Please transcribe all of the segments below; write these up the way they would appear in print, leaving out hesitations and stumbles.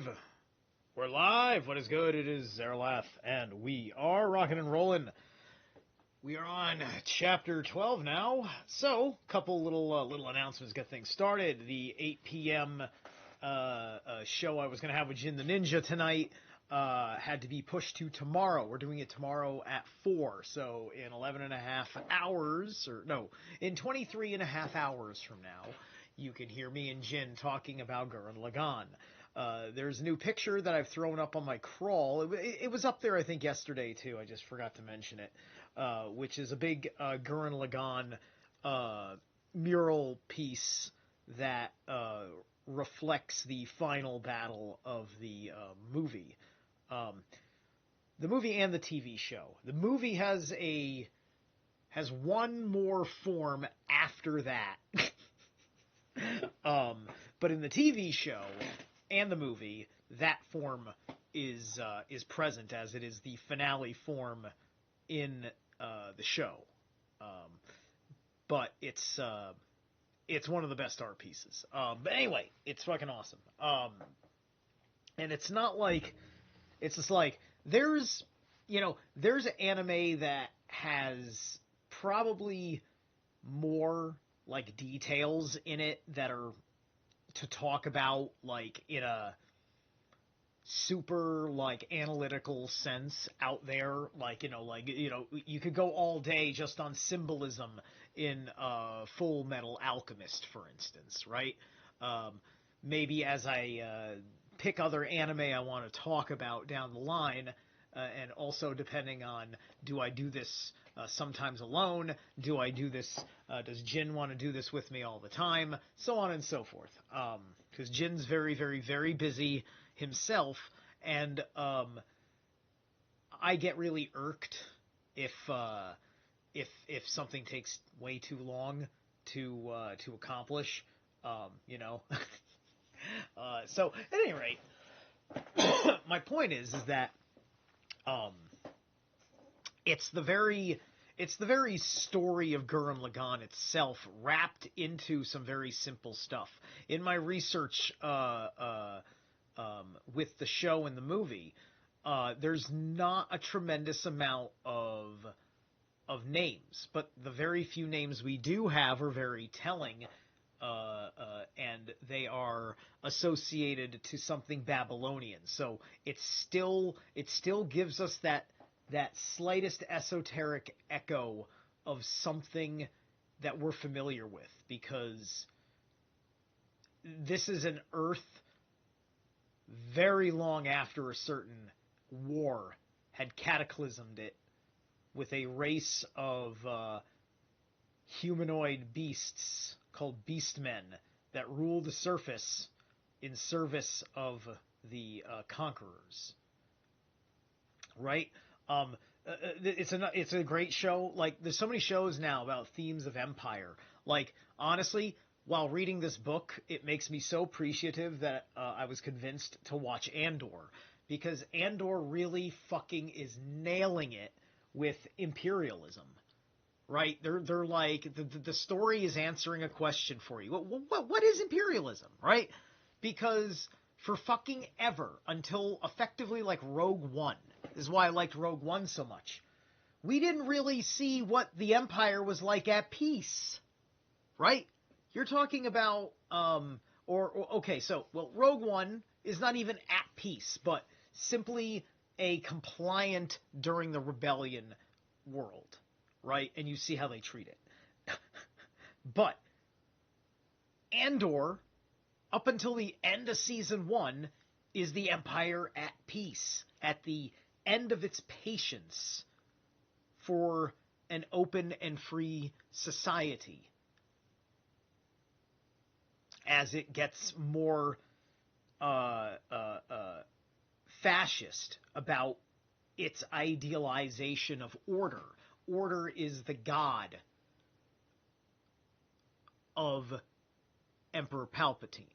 live. We're live. What is good? It is Zerilath, and we are rocking and rolling. We are on chapter 12 now. So, couple little announcements to get things started. The 8 p.m. Show I was going to have with Jin the Ninja tonight had to be pushed to tomorrow. We're doing it tomorrow at 4. So, in 11 and a half hours, in 23 and a half hours from now, you can hear me and Jin talking about Gurren Lagann. There's a new picture that I've thrown up on my crawl. It was up there, I think, yesterday, too. I just forgot to mention it. Which is a big Gurren Lagann mural piece that reflects the final battle of the movie. The movie and the TV show. The movie has one more form after that. But in the TV show and the movie, that form is present, as it is the finale form in the show. But it's one of the best art pieces. But anyway, it's fucking awesome. And it's not like, it's just like, there's anime that has probably more like details in it that are to talk about like in a super like analytical sense out there, like you could go all day just on symbolism in Full Metal Alchemist, for instance, right? Maybe as I pick other anime I want to talk about down the line, and also depending on, do I do this sometimes alone? Do I do this? Does Jin want to do this with me all the time? So on and so forth. Because Jin's very, very, very busy himself, and I get really irked if something takes way too long to accomplish. So at any rate, my point is that it's the very story of Gurren Lagann itself wrapped into some very simple stuff. In my research with the show and the movie, there's not a tremendous amount of names, but the very few names we do have are very telling, and they are associated to something Babylonian. So it still gives us that slightest esoteric echo of something that we're familiar with, because this is an Earth very long after a certain war had cataclysmed it with a race of humanoid beasts called beastmen that rule the surface in service of the conquerors. Right? It's a great show. Like, there's so many shows now about themes of empire. Like, honestly, while reading this book, it makes me so appreciative that I was convinced to watch Andor, because Andor really fucking is nailing it with imperialism. Right? They're like, the story is answering a question for you. What is imperialism? Right? Because for fucking ever, until effectively like Rogue One, this is why I liked Rogue One so much, we didn't really see what the Empire was like at peace. Right? You're talking about, Rogue One is not even at peace, but simply a compliant during the rebellion world. Right? And you see how they treat it. But Andor, up until the end of season 1, is the Empire at peace, at the end of its patience for an open and free society, as it gets more fascist about its idealization of order. Order is the god of Emperor Palpatine.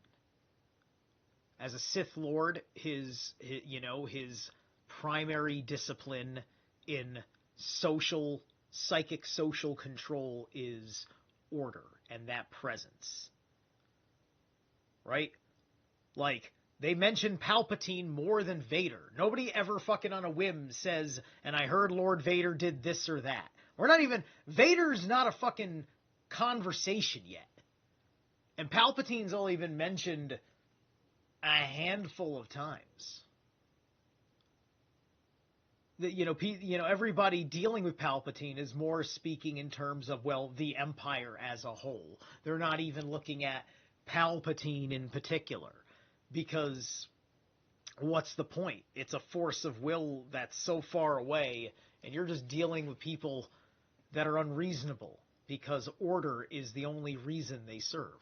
As a Sith Lord, his primary discipline in psychic social control is order and that presence. Right? Like, They mention Palpatine more than Vader. Nobody ever fucking on a whim says, and I heard Lord Vader did this or that. We're not even, Vader's not a fucking conversation yet. And Palpatine's only been mentioned a handful of times. Everybody dealing with Palpatine is more speaking in terms of, well, the Empire as a whole. They're not even looking at Palpatine in particular. Because what's the point? It's a force of will that's so far away, and you're just dealing with people that are unreasonable, because order is the only reason they serve.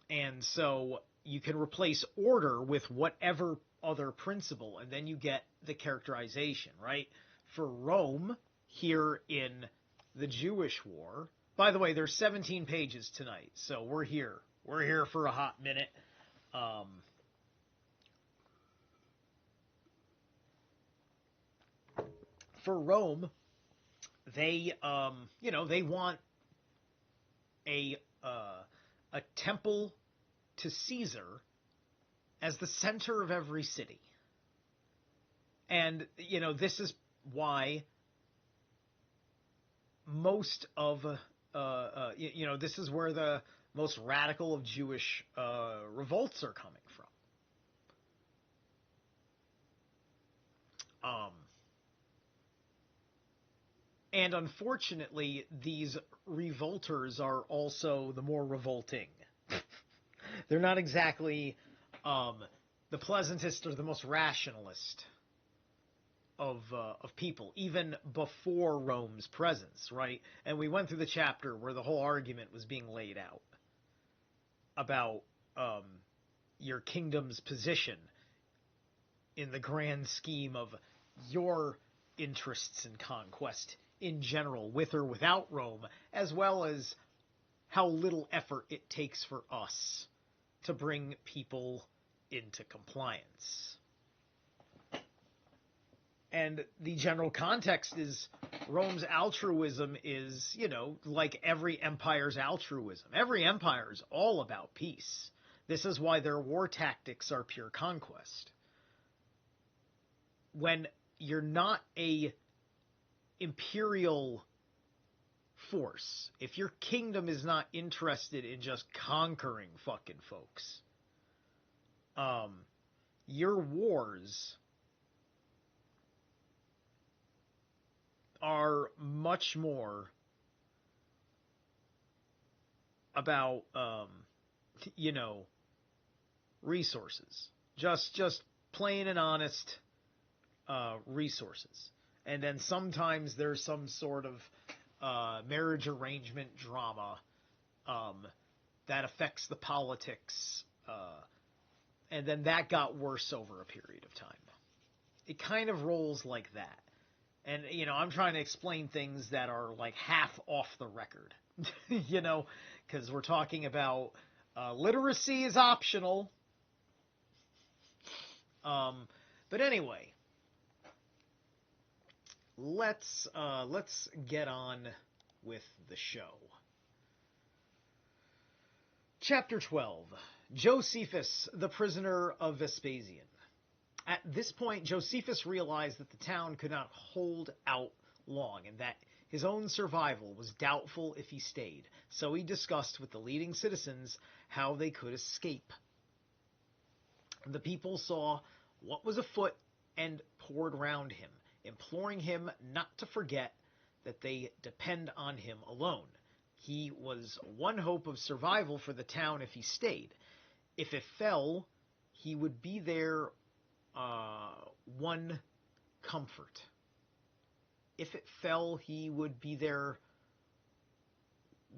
And so you can replace order with whatever other principle, and then you get the characterization, right? For Rome, here in the Jewish War, by the way, there's 17 pages tonight, so we're here. We're here for a hot minute. For Rome, they want a temple to Caesar as the center of every city. And, this is why most of, this is where the most radical of Jewish revolts are coming from. And unfortunately, these revolters are also the more revolting. They're not exactly the pleasantest or the most rationalist of people, even before Rome's presence, right? And we went through the chapter where the whole argument was being laid out about your kingdom's position in the grand scheme of your interests in conquest in general, with or without Rome, as well as how little effort it takes for us to bring people into compliance. And the general context is Rome's altruism is, like every empire's altruism. Every empire is all about peace. This is why their war tactics are pure conquest. When you're not a imperial force, if your kingdom is not interested in just conquering fucking folks, your wars are much more about, resources. Just plain and honest resources. And then sometimes there's some sort of marriage arrangement drama that affects the politics, and then that got worse over a period of time. It kind of rolls like that. And, I'm trying to explain things that are like half off the record, because we're talking about literacy is optional. But anyway, let's get on with the show. Chapter 12, Josephus, the prisoner of Vespasian. At this point, Josephus realized that the town could not hold out long and that his own survival was doubtful if he stayed, so he discussed with the leading citizens how they could escape. The people saw what was afoot and poured round him, imploring him not to forget that they depend on him alone. He was one hope of survival for the town if he stayed. If it fell, he would be there one comfort. If it fell, he would be there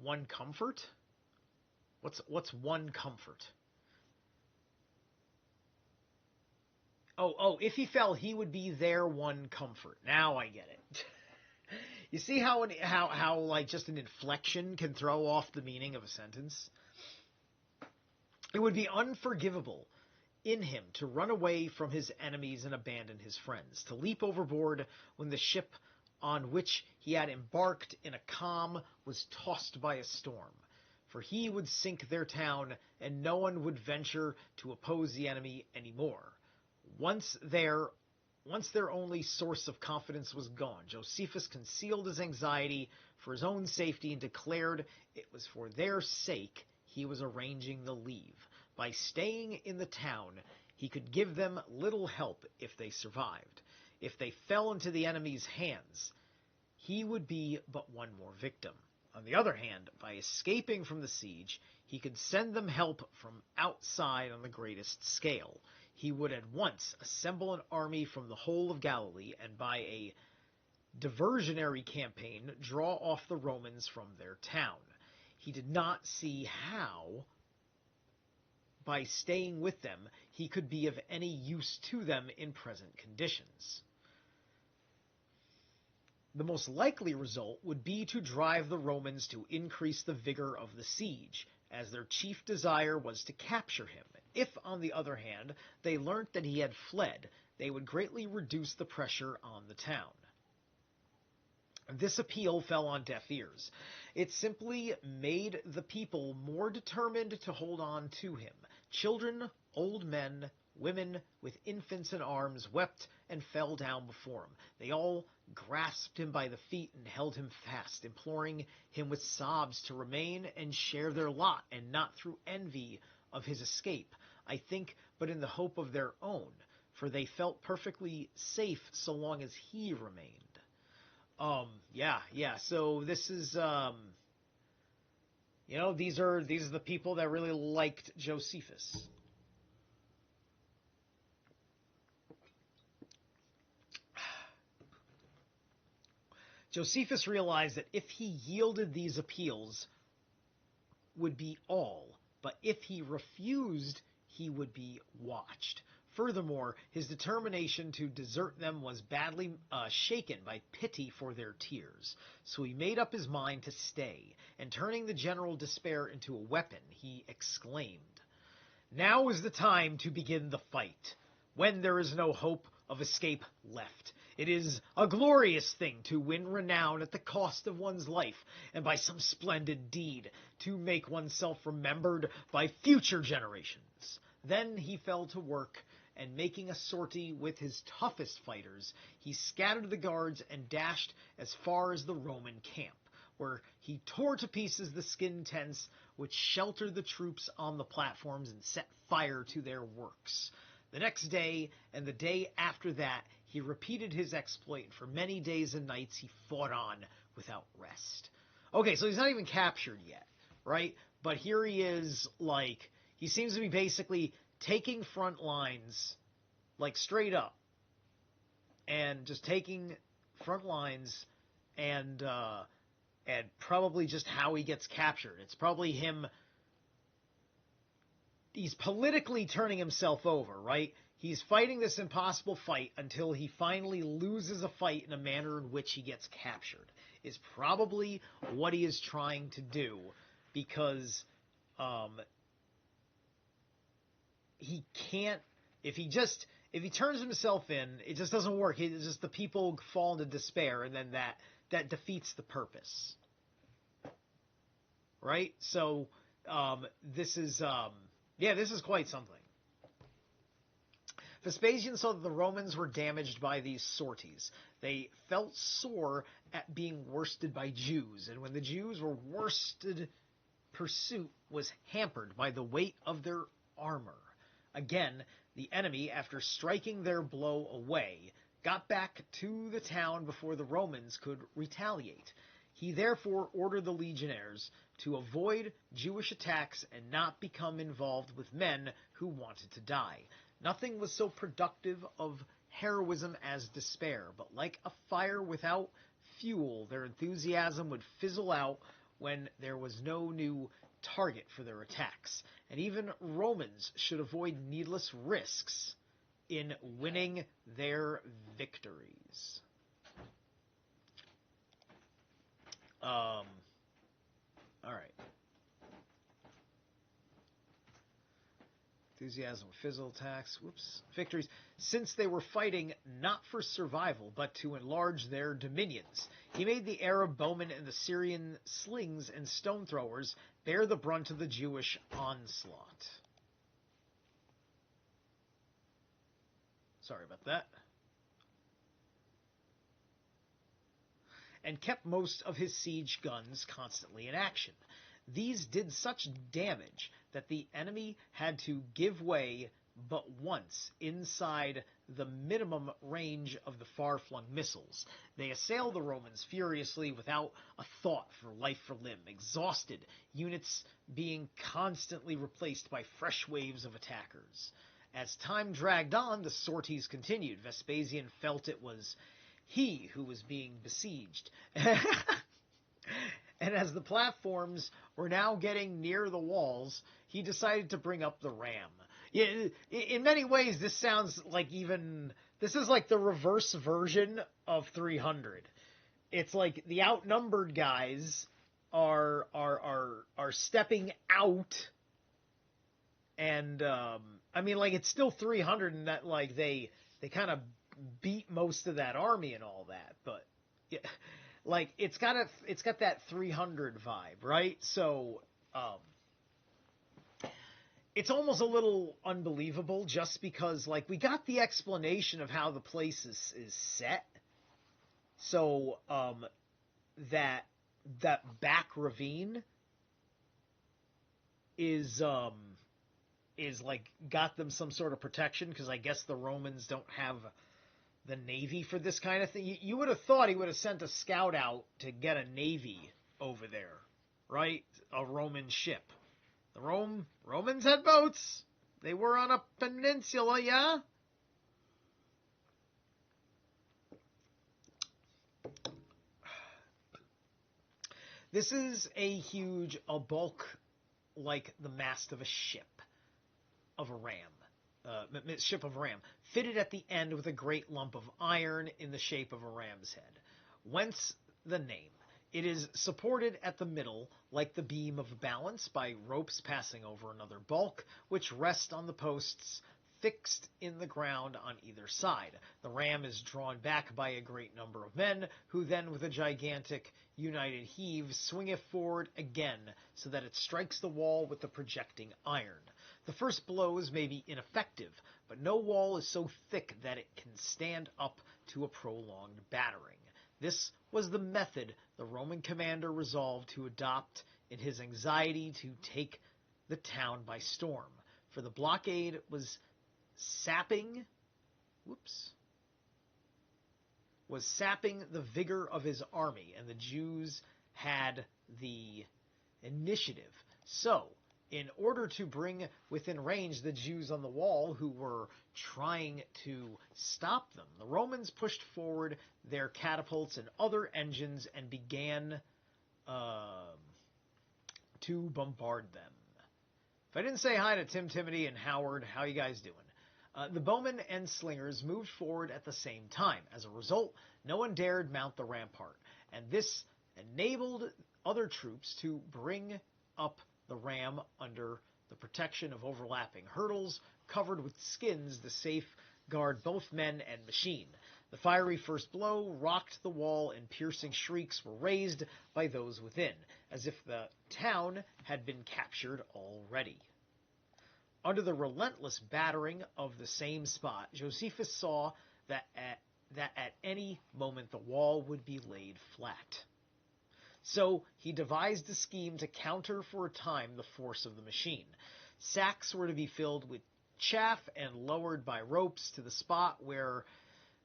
one comfort? What's one comfort? Oh, if he fell, he would be their one comfort. Now I get it. You see how like just an inflection can throw off the meaning of a sentence? It would be unforgivable in him to run away from his enemies and abandon his friends, to leap overboard when the ship on which he had embarked in a calm was tossed by a storm. For he would sink their town, and no one would venture to oppose the enemy any more. Once their only source of confidence was gone, Josephus concealed his anxiety for his own safety and declared it was for their sake he was arranging the leave. By staying in the town, he could give them little help if they survived. If they fell into the enemy's hands, he would be but one more victim. On the other hand, by escaping from the siege, he could send them help from outside on the greatest scale. He would at once assemble an army from the whole of Galilee, and by a diversionary campaign draw off the Romans from their town. He did not see how, by staying with them, he could be of any use to them in present conditions. The most likely result would be to drive the Romans to increase the vigor of the siege, as their chief desire was to capture him. If, on the other hand, they learnt that he had fled, they would greatly reduce the pressure on the town. This appeal fell on deaf ears. It simply made the people more determined to hold on to him. Children, old men, women with infants in arms wept and fell down before him. They all grasped him by the feet and held him fast, imploring him with sobs to remain and share their lot, and not through envy of his escape, I think, but in the hope of their own, for they felt perfectly safe so long as he remained. So this is, these are the people that really liked Josephus. Josephus realized that if he yielded, these appeals would be all, but if he refused, he would be watched. Furthermore, his determination to desert them was badly shaken by pity for their tears. So he made up his mind to stay, and turning the general despair into a weapon, he exclaimed, "Now is the time to begin the fight, when there is no hope of escape left. It is a glorious thing to win renown at the cost of one's life, and by some splendid deed to make oneself remembered by future generations." Then he fell to work, and making a sortie with his toughest fighters, he scattered the guards and dashed as far as the Roman camp, where he tore to pieces the skin tents which sheltered the troops on the platforms and set fire to their works. The next day and the day after that, he repeated his exploit, and for many days and nights he fought on without rest. Okay, so he's not even captured yet, right? But here he is, he seems to be basically taking front lines, straight up, and just taking front lines, and probably just how he gets captured. It's probably him. He's politically turning himself over, right? He's fighting this impossible fight until he finally loses a fight in a manner in which he gets captured, is probably what he is trying to do, because he can't, if he turns himself in, it just doesn't work. It's just the people fall into despair, and then that defeats the purpose. Right? So, this is quite something. Vespasian saw that the Romans were damaged by these sorties. They felt sore at being worsted by Jews, and when the Jews were worsted, pursuit was hampered by the weight of their armor. Again, the enemy, after striking their blow away, got back to the town before the Romans could retaliate. He therefore ordered the legionnaires to avoid Jewish attacks and not become involved with men who wanted to die. Nothing was so productive of heroism as despair, but like a fire without fuel, their enthusiasm would fizzle out when there was no new target for their attacks. And even Romans should avoid needless risks in winning their victories. All right. enthusiasm with physical attacks, victories, since they were fighting not for survival, but to enlarge their dominions. He made the Arab bowmen and the Syrian slings and stone throwers bear the brunt of the Jewish onslaught. Sorry about that. And kept most of his siege guns constantly in action. These did such damage that the enemy had to give way but once inside the minimum range of the far-flung missiles. They assailed the Romans furiously without a thought for life or limb, exhausted, units being constantly replaced by fresh waves of attackers. As time dragged on, the sorties continued. Vespasian felt it was he who was being besieged. And as the platforms were now getting near the walls, he decided to bring up the ram. In many ways, this sounds like this is like the reverse version of 300. It's like the outnumbered guys are stepping out, and I mean, like, it's still 300 in that, like, they kind of beat most of that army and all that, but yeah, like, it's got that 300 vibe, right? So it's almost a little unbelievable just because, like, we got the explanation of how the place is set. So that back ravine is like got them some sort of protection, because I guess the Romans don't have the navy for this kind of thing. You would have thought he would have sent a scout out to get a navy over there, right? A Roman ship. The Romans had boats. They were on a peninsula, yeah? This is a bulk like the mast of a ship of a ram. Ship of a ram, fitted at the end with a great lump of iron in the shape of a ram's head. Whence the name. It is supported at the middle, like the beam of balance, by ropes passing over another bulk, which rest on the posts fixed in the ground on either side. The ram is drawn back by a great number of men, who then, with a gigantic united heave, swing it forward again, so that it strikes the wall with the projecting iron. The first blows may be ineffective, but no wall is so thick that it can stand up to a prolonged battering. This was the method the Roman commander resolved to adopt in his anxiety to take the town by storm, for the blockade was sapping the vigor of his army, and the Jews had the initiative. So, in order to bring within range the Jews on the wall who were trying to stop them, the Romans pushed forward their catapults and other engines and began to bombard them. If I didn't say hi to Tim, Timothy, and Howard, how you guys doing? The bowmen and slingers moved forward at the same time. As a result, no one dared mount the rampart, and this enabled other troops to bring up the ram under the protection of overlapping hurdles covered with skins to safeguard both men and machine. The fiery first blow rocked the wall, and piercing shrieks were raised by those within, as if the town had been captured already. Under the relentless battering of the same spot, Josephus saw that at any moment the wall would be laid flat. So he devised a scheme to counter for a time the force of the machine. Sacks were to be filled with chaff and lowered by ropes to the spot where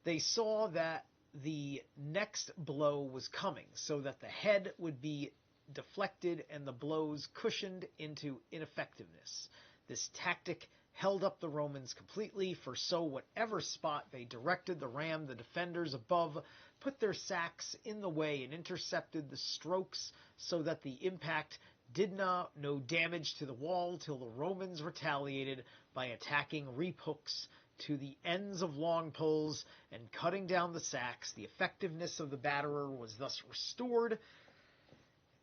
they saw that the next blow was coming, so that the head would be deflected and the blows cushioned into ineffectiveness. This tactic held up the Romans completely, for so whatever spot they directed the ram, the defenders above put their sacks in the way and intercepted the strokes, so that the impact did no damage to the wall till the Romans retaliated by attacking reap hooks to the ends of long poles and cutting down the sacks. The effectiveness of the batterer was thus restored,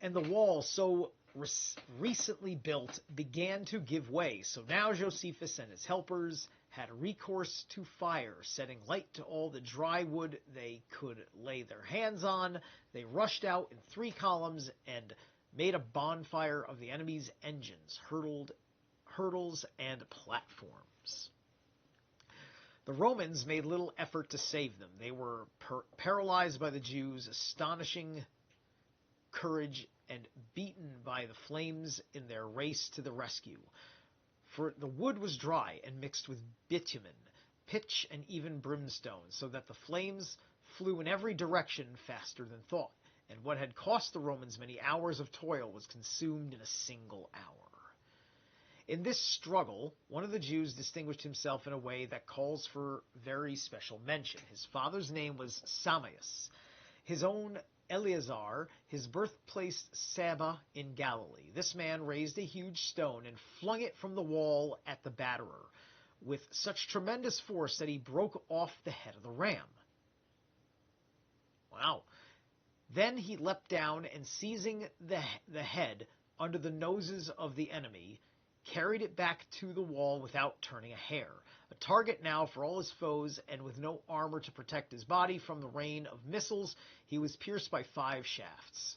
and the wall so recently built began to give way, so now Josephus and his helpers had recourse to fire, setting light to all the dry wood they could lay their hands on. They rushed out in 3 columns and made a bonfire of the enemy's engines, hurdles, and platforms. The Romans made little effort to save them. They were paralyzed by the Jews' astonishing courage and beaten by the flames in their race to the rescue. For the wood was dry and mixed with bitumen, pitch, and even brimstone, so that the flames flew in every direction faster than thought, and what had cost the Romans many hours of toil was consumed in a single hour. In this struggle, one of the Jews distinguished himself in a way that calls for very special mention. His father's name was Samius, his own Eleazar, his birthplace Saba in Galilee. This man raised a huge stone and flung it from the wall at the batterer with such tremendous force that he broke off the head of the ram. Wow. Then he leapt down and, seizing the head under the noses of the enemy, carried it back to the wall without turning a hair. A target now for all his foes, and with no armor to protect his body from the rain of missiles, he was pierced by 5 shafts.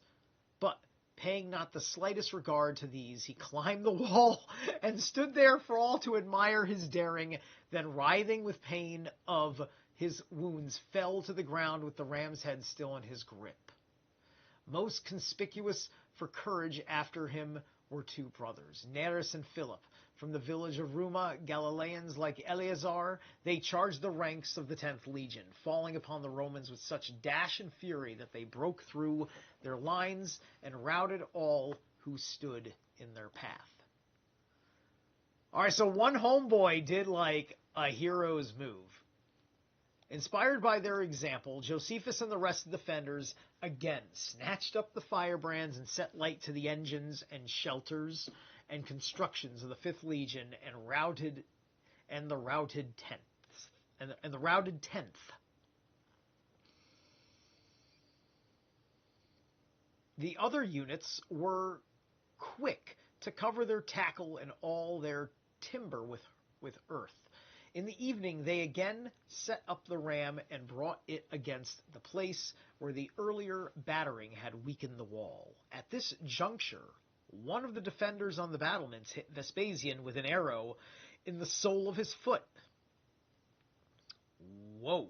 But, paying not the slightest regard to these, he climbed the wall and stood there for all to admire his daring, then writhing with pain of his wounds, fell to the ground with the ram's head still in his grip. Most conspicuous for courage after him were 2 brothers, Nereus and Philip. From the village of Ruma, Galileans like Eleazar, they charged the ranks of the 10th Legion, falling upon the Romans with such dash and fury that they broke through their lines and routed all who stood in their path. All right, so one homeboy did like a hero's move. Inspired by their example, Josephus and the rest of the defenders again snatched up the firebrands and set light to the engines and shelters and constructions of the 5th Legion and the routed 10th. The other units were quick to cover their tackle and all their timber with earth. In the evening, they again set up the ram and brought it against the place where the earlier battering had weakened the wall. At this juncture, one of the defenders on the battlements hit Vespasian with an arrow in the sole of his foot. Whoa.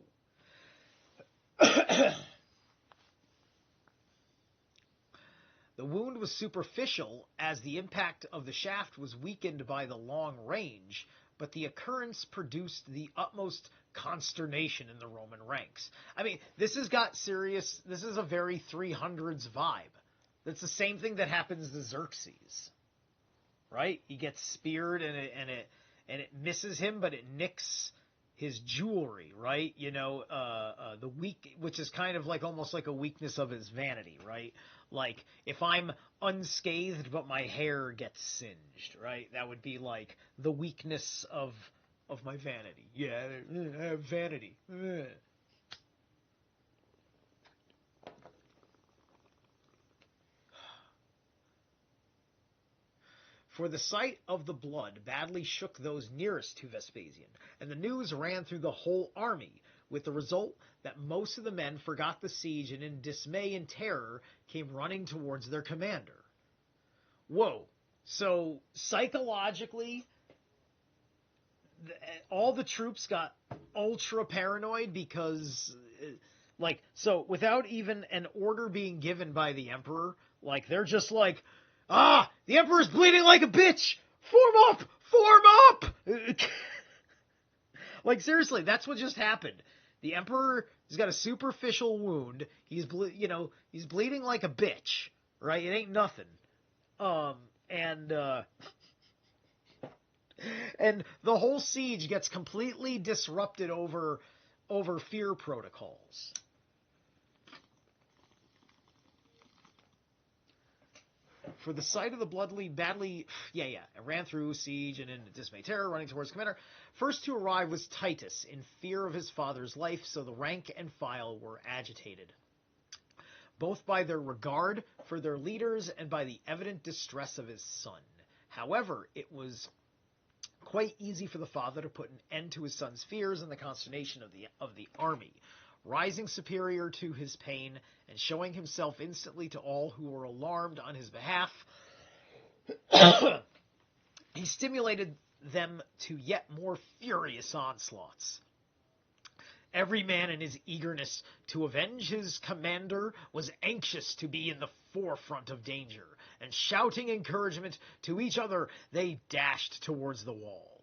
The wound was superficial, as the impact of the shaft was weakened by the long range, but the occurrence produced the utmost consternation in the Roman ranks. I mean, this is a very 300s vibe. That's the same thing that happens to Xerxes, right? He gets speared and it misses him, but it nicks his jewelry, right? You know, which is kind of like almost like a weakness of his vanity, right? Like, if I'm unscathed but my hair gets singed, right? That would be like the weakness of my vanity. Yeah, vanity. For the sight of the blood badly shook those nearest to Vespasian, and the news ran through the whole army, with the result that most of the men forgot the siege and in dismay and terror came running towards their commander. Whoa. So, psychologically, all the troops got ultra paranoid because, so without even an order being given by the emperor, they're just like, the emperor's bleeding like a bitch! Form up! Form up! Seriously, that's what just happened. The emperor has got a superficial wound. He's bleeding like a bitch, right? It ain't nothing. And the whole siege gets completely disrupted over fear protocols. For the sight of the badly, it ran through siege and in dismay terror, running towards commander. First to arrive was Titus, in fear of his father's life, so the rank and file were agitated. both by their regard for their leaders and by the evident distress of his son. However, it was quite easy for the father to put an end to his son's fears and the consternation of the army. Rising superior to his pain and showing himself instantly to all who were alarmed on his behalf, he stimulated them to yet more furious onslaughts. Every man in his eagerness to avenge his commander was anxious to be in the forefront of danger, and shouting encouragement to each other, they dashed towards the wall.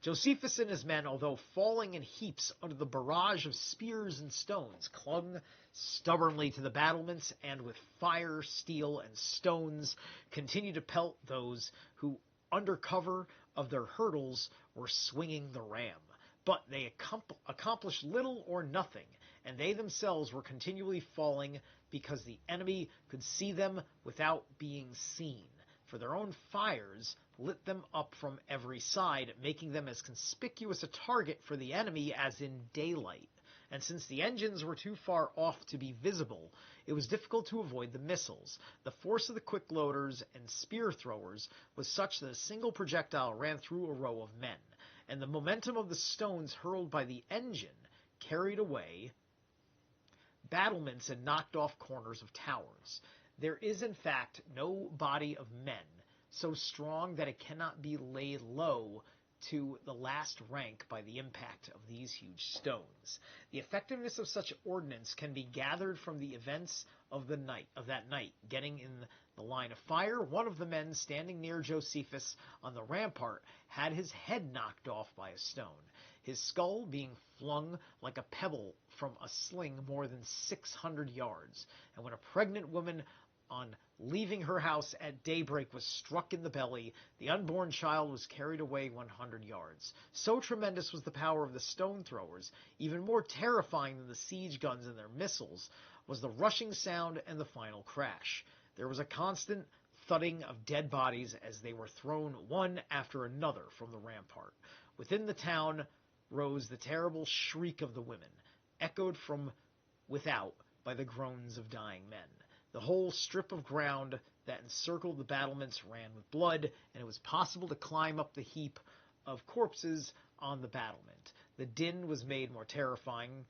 Josephus and his men, although falling in heaps under the barrage of spears and stones, clung stubbornly to the battlements, and with fire, steel, and stones continued to pelt those who, under cover of their hurdles, were swinging the ram. But they accomplished little or nothing, and they themselves were continually falling because the enemy could see them without being seen, for their own fires lit them up from every side, making them as conspicuous a target for the enemy as in daylight. And since the engines were too far off to be visible, it was difficult to avoid the missiles. The force of the quick loaders and spear throwers was such that a single projectile ran through a row of men, and the momentum of the stones hurled by the engine carried away battlements and knocked off corners of towers. There is, in fact, no body of men so strong that it cannot be laid low to the last rank by the impact of these huge stones. The effectiveness of such ordnance can be gathered from the events of that night. Getting in the line of fire, one of the men standing near Josephus on the rampart had his head knocked off by a stone, his skull being flung like a pebble from a sling more than 600 yards. And when a pregnant woman on leaving her house at daybreak was struck in the belly, the unborn child was carried away 100 yards. So tremendous was the power of the stone throwers, even more terrifying than the siege guns and their missiles, was the rushing sound and the final crash. There was a constant thudding of dead bodies as they were thrown one after another from the rampart. Within the town rose the terrible shriek of the women, echoed from without by the groans of dying men. The whole strip of ground that encircled the battlements ran with blood, and it was possible to climb up the heap of corpses on the battlement. The din was made more terrifying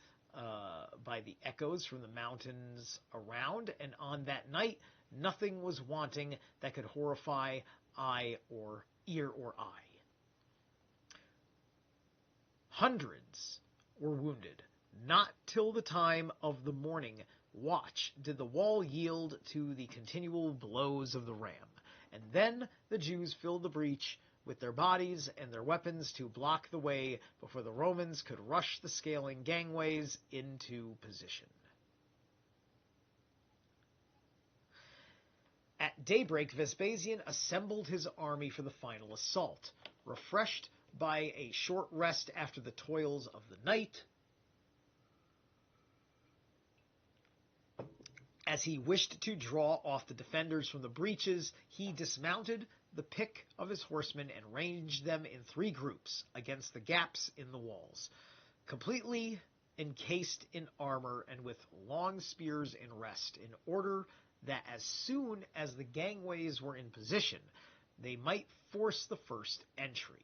by the echoes from the mountains around, and on that night nothing was wanting that could horrify eye or ear or eye. Hundreds were wounded. Not till the time of the morning watch did the wall yield to the continual blows of the ram, and then the Jews filled the breach with their bodies and their weapons to block the way before the Romans could rush the scaling gangways into position. At daybreak, Vespasian assembled his army for the final assault. Refreshed by a short rest after the toils of the night, as he wished to draw off the defenders from the breaches, he dismounted the pick of his horsemen and ranged them in 3 groups against the gaps in the walls, completely encased in armor and with long spears in rest, in order that as soon as the gangways were in position, they might force the first entry.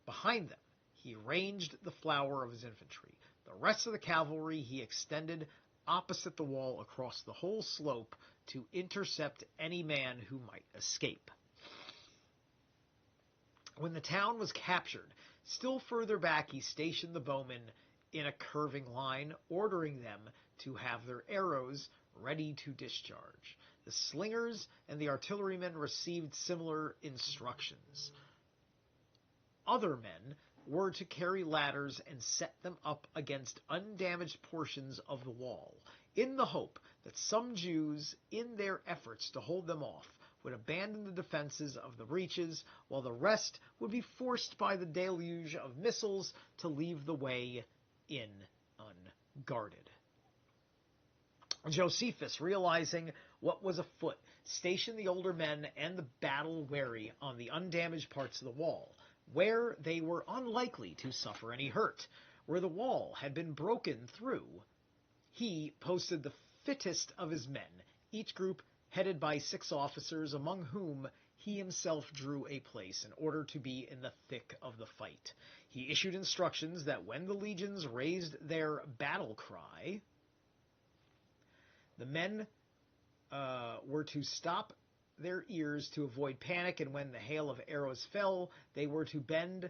Behind them, he ranged the flower of his infantry. The rest of the cavalry he extended opposite the wall across the whole slope to intercept any man who might escape. When the town was captured, still further back he stationed the bowmen in a curving line, ordering them to have their arrows ready to discharge. The slingers and the artillerymen received similar instructions. Other men were to carry ladders and set them up against undamaged portions of the wall, in the hope that some Jews, in their efforts to hold them off, would abandon the defenses of the breaches, while the rest would be forced by the deluge of missiles to leave the way in unguarded. Josephus, realizing what was afoot, stationed the older men and the battle-weary on the undamaged parts of the wall, where they were unlikely to suffer any hurt. Where the wall had been broken through, he posted the fittest of his men, each group headed by 6 officers, among whom he himself drew a place in order to be in the thick of the fight. He issued instructions that when the legions raised their battle cry, the men were to stop their ears to avoid panic, and when the hail of arrows fell, they were to bend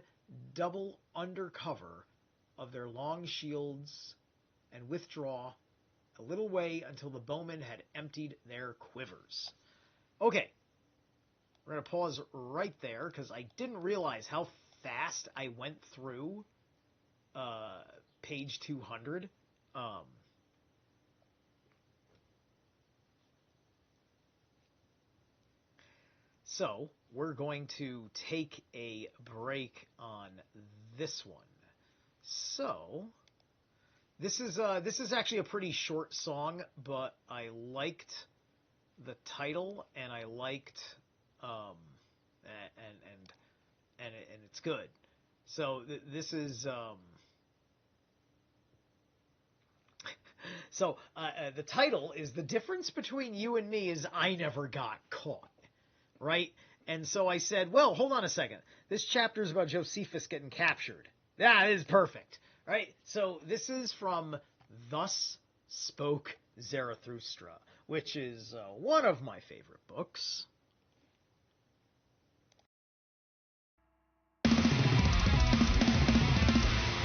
double under cover of their long shields and withdraw a little way until the bowmen had emptied their quivers. Okay, we're going to pause right there because I didn't realize how fast I went through page 200. So we're going to take a break on this one. So this is actually a pretty short song, but I liked the title and I liked and it's good. So this is so the title is "The Difference Between You and Me Is I Never Got Caught." Right? And so I said, well, hold on a second. This chapter is about Josephus getting captured. That is perfect. Right? So this is from Thus Spoke Zarathustra, which is one of my favorite books.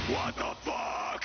What the fuck?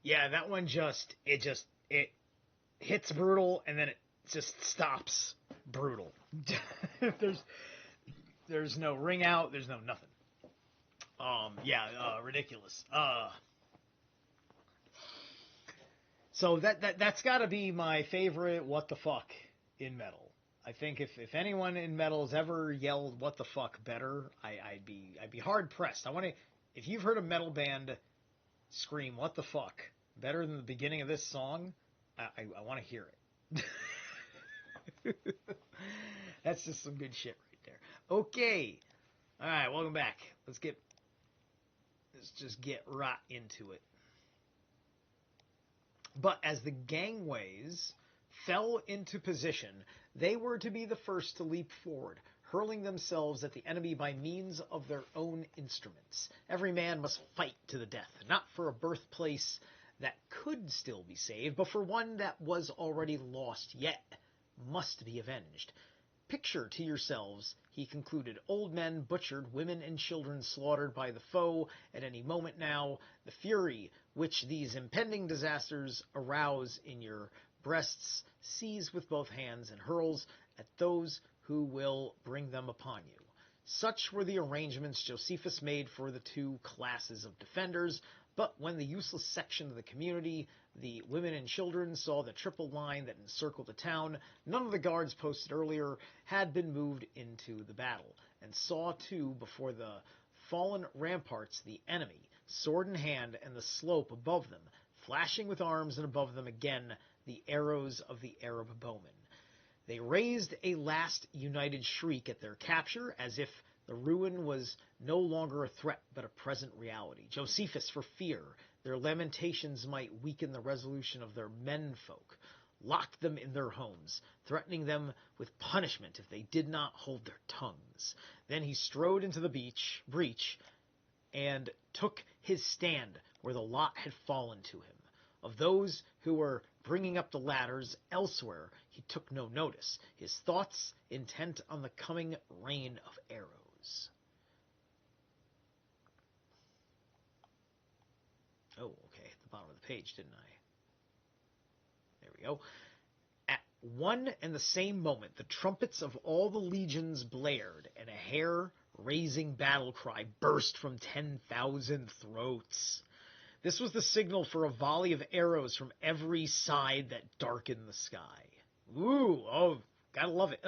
Yeah, that one it hits brutal and then it just stops brutal. there's no ring out, there's no nothing. Ridiculous. So that's got to be my favorite what the fuck in metal. I think if anyone in metal has ever yelled what the fuck better, I'd be hard pressed. If you've heard a metal band scream what the fuck better than the beginning of this song, I want to hear it. That's just some good shit right there. Okay. All right, welcome back. Let's just get right into it. But as the gangways fell into position, they were to be the first to leap forward. hurling themselves at the enemy by means of their own instruments. Every man must fight to the death, not for a birthplace that could still be saved, but for one that was already lost, yet must be avenged. Picture to yourselves, he concluded, old men butchered, women and children slaughtered by the foe at any moment now, the fury which these impending disasters arouse in your breasts, seize with both hands and hurls at those who will bring them upon you. Such were the arrangements Josephus made for the two classes of defenders, but when the useless section of the community, the women and children, saw the triple line that encircled the town, none of the guards posted earlier had been moved into the battle, and saw, too, before the fallen ramparts the enemy, sword in hand, and the slope above them, flashing with arms, and above them again the arrows of the Arab bowmen. They raised a last united shriek at their capture, as if the ruin was no longer a threat, but a present reality. Josephus, for fear their lamentations might weaken the resolution of their menfolk, locked them in their homes, threatening them with punishment if they did not hold their tongues. Then he strode into the breach and took his stand where the lot had fallen to him. Of those who were bringing up the ladders elsewhere, he took no notice, his thoughts intent on the coming rain of arrows. Oh, okay, at the bottom of the page, didn't I? There we go. At one and the same moment, the trumpets of all the legions blared, and a hair-raising battle cry burst from 10,000 throats. This was the signal for a volley of arrows from every side that darkened the sky. Ooh, oh, gotta love it.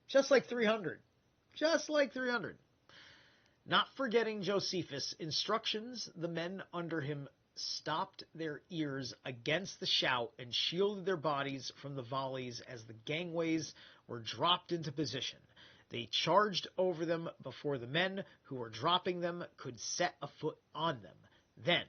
Just like 300. Just like 300. Not forgetting Josephus' instructions, the men under him stopped their ears against the shout and shielded their bodies from the volleys as the gangways were dropped into position. They charged over them before the men who were dropping them could set a foot on them. Then,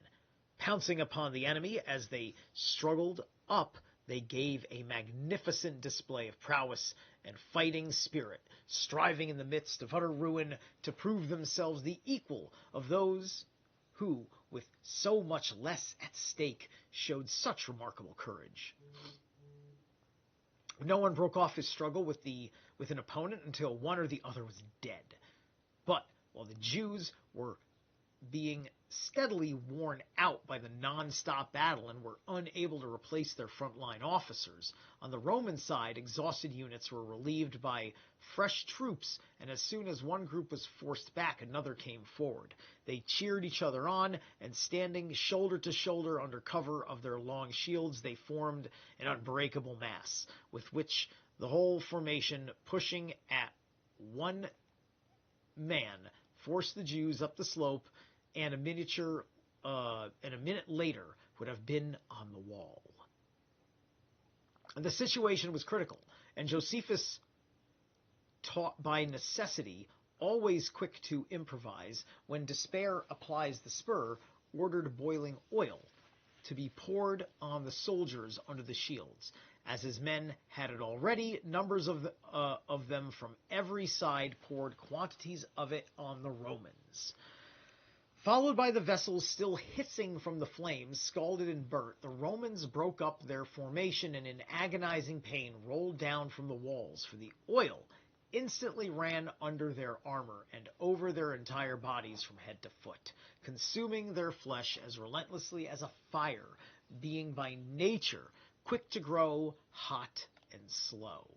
pouncing upon the enemy as they struggled up, they gave a magnificent display of prowess and fighting spirit, striving in the midst of utter ruin to prove themselves the equal of those who, with so much less at stake, showed such remarkable courage. No one broke off his struggle with an opponent until one or the other was dead. But while the Jews were being steadily worn out by the non-stop battle and were unable to replace their frontline officers, on the Roman side, exhausted units were relieved by fresh troops, and as soon as one group was forced back, another came forward. They cheered each other on, and standing shoulder to shoulder under cover of their long shields, they formed an unbreakable mass, with which the whole formation, pushing at one man, forced the Jews up the slope, and a minute later would have been on the wall. And the situation was critical, and Josephus, taught by necessity, always quick to improvise, when despair applies the spur, ordered boiling oil to be poured on the soldiers under the shields. As his men had it already, numbers of them from every side poured quantities of it on the Romans. Followed by the vessels still hissing from the flames, scalded and burnt, the Romans broke up their formation and in agonizing pain rolled down from the walls, for the oil instantly ran under their armor and over their entire bodies from head to foot, consuming their flesh as relentlessly as a fire, being by nature quick to grow, hot and slow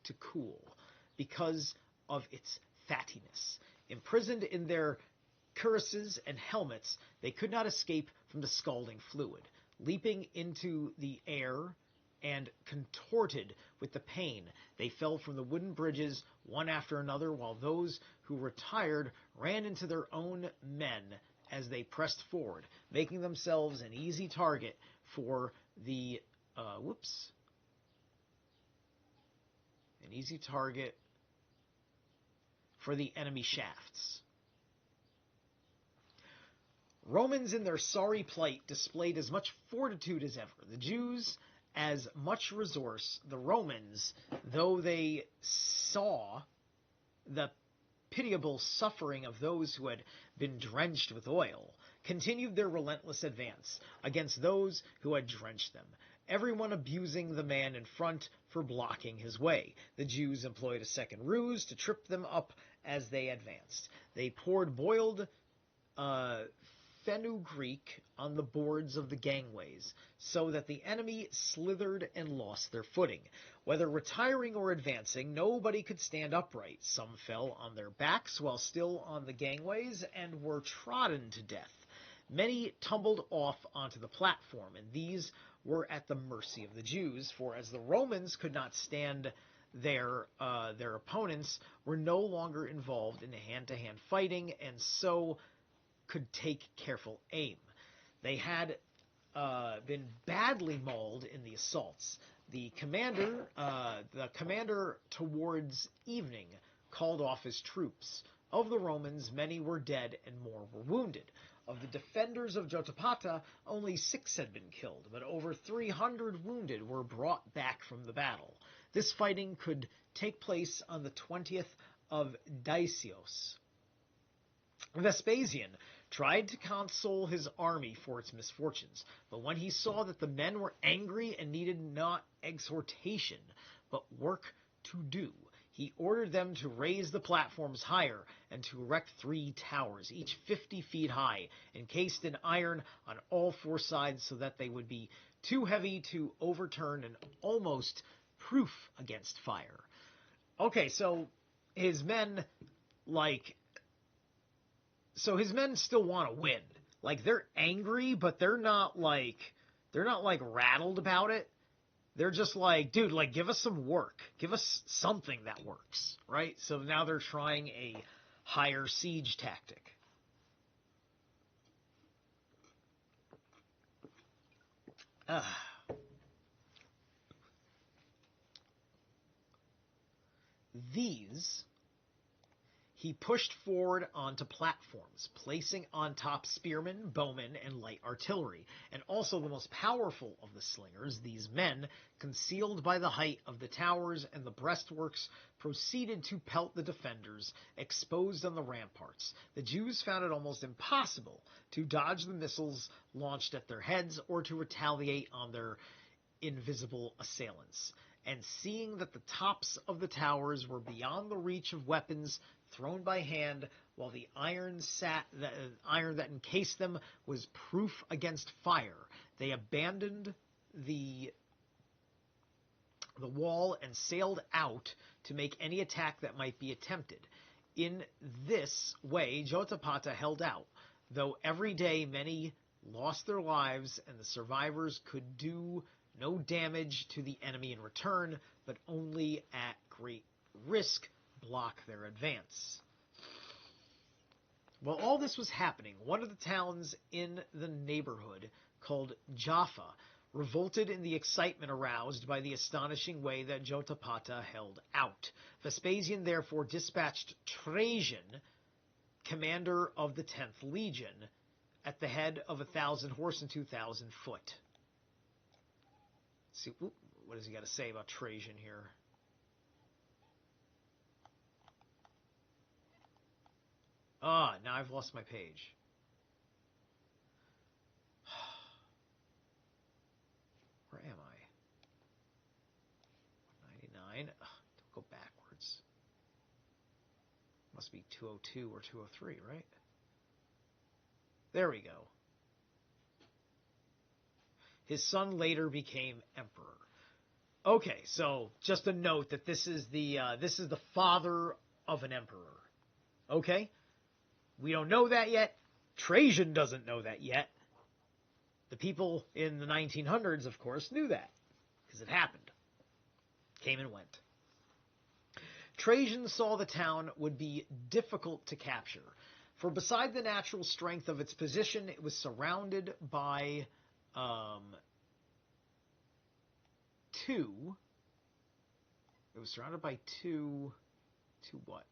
to cool, because of its fattiness. Imprisoned in their cuirasses and helmets, they could not escape from the scalding fluid. Leaping into the air and contorted with the pain, they fell from the wooden bridges one after another, while those who retired ran into their own men as they pressed forward, making themselves an easy target for the enemy shafts. Romans in their sorry plight displayed as much fortitude as ever. The Jews as much resource. The Romans, though they saw the pitiable suffering of those who had been drenched with oil, continued their relentless advance against those who had drenched them, everyone abusing the man in front for blocking his way. The Jews employed a second ruse to trip them up as they advanced. They poured boiled fenugreek on the boards of the gangways, so that the enemy slithered and lost their footing. Whether retiring or advancing, nobody could stand upright. Some fell on their backs while still on the gangways and were trodden to death. Many tumbled off onto the platform, and these were at the mercy of the Jews, for as the Romans could not stand their opponents were no longer involved in hand-to-hand fighting, and so could take careful aim. They had been badly mauled in the assaults. The commander towards evening called off his troops. Of the Romans, many were dead and more were wounded. Of the defenders of Jotapata, only 6 had been killed, but over 300 wounded were brought back from the battle. This fighting could take place on the 20th of Daisios. Vespasian tried to console his army for its misfortunes, but when he saw that the men were angry and needed not exhortation, but work to do, he ordered them to raise the platforms higher and to erect 3 towers, each 50 feet high, encased in iron on all 4 sides so that they would be too heavy to overturn and almost proof against fire. Okay, so his men, still want to win. Like, they're angry, but they're not rattled about it. They're just like, dude, give us some work. Give us something that works, right? So now they're trying a higher siege tactic. These he pushed forward onto platforms, placing on top spearmen, bowmen, and light artillery, and also the most powerful of the slingers. These men, concealed by the height of the towers and the breastworks, proceeded to pelt the defenders, exposed on the ramparts. The Jews found it almost impossible to dodge the missiles launched at their heads or to retaliate on their invisible assailants. And seeing that the tops of the towers were beyond the reach of weapons thrown by hand, while the iron that encased them was proof against fire, they abandoned the wall and sailed out to make any attack that might be attempted. In this way, Jotapata held out, though every day many lost their lives, and the survivors could do no damage to the enemy in return, but only at great risk block their advance. While all this was happening, one of the towns in the neighborhood, called Jaffa, revolted in the excitement aroused by the astonishing way that Jotapata held out. Vespasian therefore dispatched Trajan, commander of the 10th Legion, at the head of 1,000 horse and 2,000 foot. See, what does he got to say about Trajan here? Now I've lost my page. Where am I? 99. Don't go backwards. Must be 202 or 203, right? There we go. His son later became emperor. Okay, so just a note that this is the father of an emperor. Okay? We don't know that yet. Trajan doesn't know that yet. The people in the 1900s, of course, knew that, because it happened. Came and went. Trajan saw the town would be difficult to capture, for beside the natural strength of its position, it was surrounded by two what?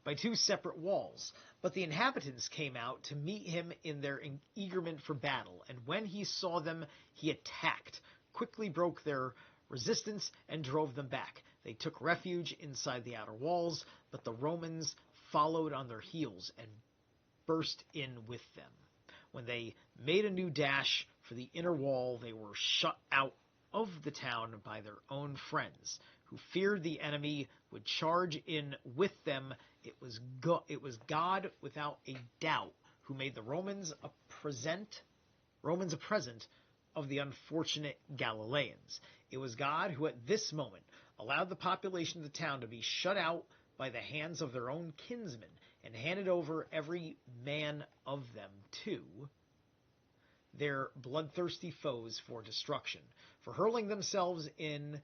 By 2 separate walls. But the inhabitants came out to meet him in their eagerness for battle, and when he saw them, he attacked, quickly broke their resistance and drove them back. They took refuge inside the outer walls, but the Romans followed on their heels and burst in with them. When they made a new dash for the inner wall, they were shut out of the town by their own friends, who feared the enemy would charge in with them. It was God, without a doubt, who made the Romans a present of the unfortunate Galileans. It was God who at this moment allowed the population of the town to be shut out by the hands of their own kinsmen, and handed over every man of them to their bloodthirsty foes for destruction, for hurling themselves in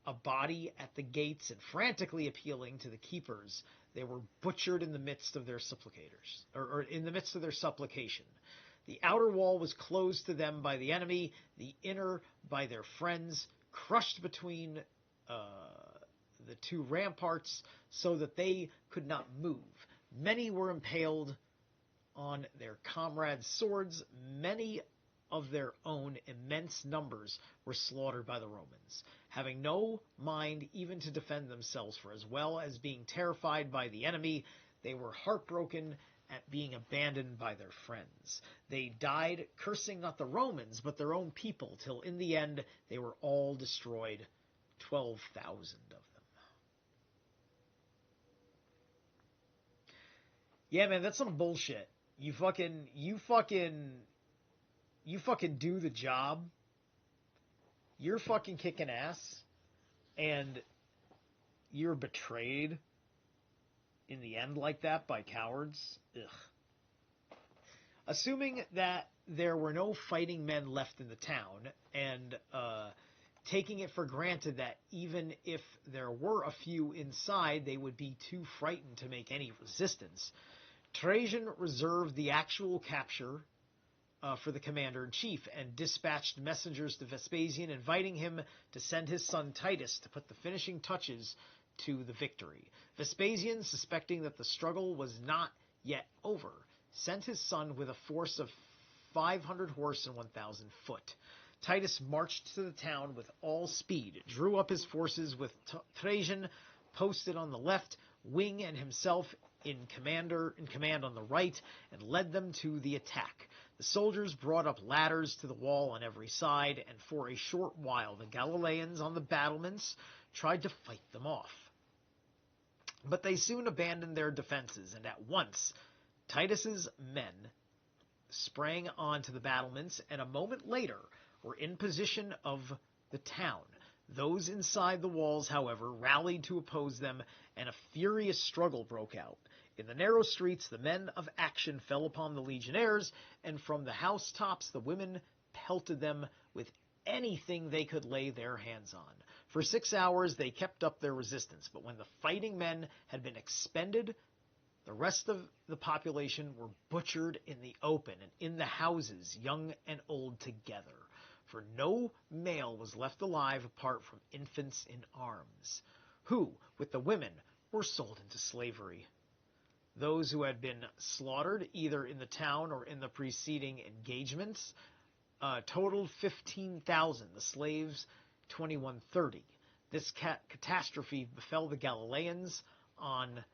a body at the gates and frantically appealing to the keepers. They were butchered in the midst of their supplicators, or in the midst of their supplication. The outer wall was closed to them by the enemy, the inner by their friends, crushed between the two ramparts so that they could not move. Many were impaled on their comrades' swords. Many of their own immense numbers were slaughtered by the Romans, having no mind even to defend themselves, for as well as being terrified by the enemy, they were heartbroken at being abandoned by their friends. They died cursing not the Romans, but their own people, till in the end they were all destroyed, 12,000 of them. Yeah, man, that's some bullshit. You fucking do the job. You're fucking kicking ass, and you're betrayed in the end like that by cowards. Ugh. Assuming that there were no fighting men left in the town, and taking it for granted that even if there were a few inside, they would be too frightened to make any resistance, Trajan reserved the actual capture for the commander-in-chief and dispatched messengers to Vespasian inviting him to send his son Titus to put the finishing touches to the victory. Vespasian, suspecting that the struggle was not yet over, sent his son with a force of 500 horse and 1,000 foot. Titus marched to the town with all speed, drew up his forces with Trajan posted on the left wing and himself in command on the right, and led them to the attack. The soldiers brought up ladders to the wall on every side, and for a short while the Galileans on the battlements tried to fight them off. But they soon abandoned their defenses, and at once Titus's men sprang onto the battlements, and a moment later were in possession of the town. Those inside the walls, however, rallied to oppose them, and a furious struggle broke out. In the narrow streets, the men of action fell upon the legionnaires, and from the housetops the women pelted them with anything they could lay their hands on. For 6 hours they kept up their resistance, but when the fighting men had been expended, the rest of the population were butchered in the open and in the houses, young and old together. For no male was left alive apart from infants in arms, who, with the women, were sold into slavery. Those who had been slaughtered, either in the town or in the preceding engagements, totaled 15,000, the slaves 2,130. This catastrophe befell the Galileans on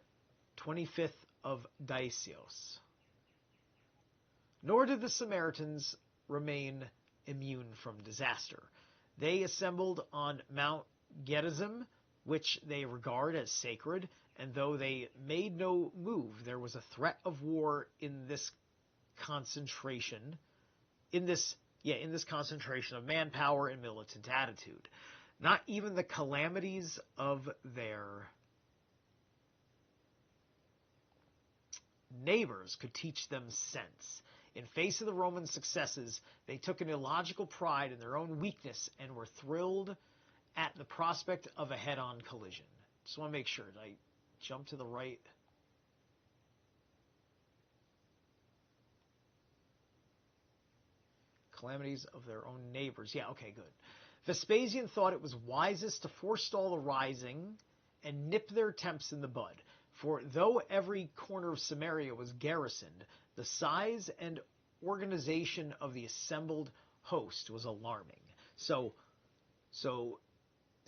25th of Daisios. Nor did the Samaritans remain immune from disaster. They assembled on Mount Gerizim, which they regard as sacred, and though they made no move, there was a threat of war in this concentration of manpower and militant attitude. Not even the calamities of their neighbors could teach them sense. In face of the Roman successes, they took an illogical pride in their own weakness and were thrilled at the prospect of a head-on collision. Just want to make sure. Did I jump to the right? Calamities of their own neighbors. Yeah, okay, good. Vespasian thought it was wisest to forestall the rising and nip their attempts in the bud. For though every corner of Samaria was garrisoned, the size and organization of the assembled host was alarming. So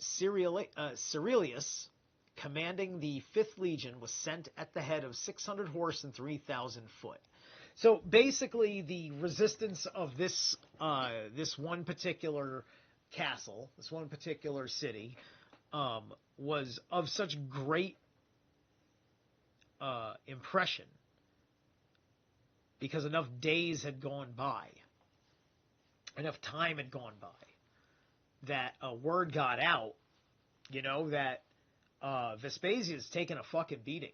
Cerilius, commanding the 5th Legion, was sent at the head of 600 horse and 3,000 foot. So basically, the resistance of this one particular castle, this one particular city, was of such great impression because enough days had gone by, enough time had gone by, that a word got out, that Vespasian's taken a fucking beating.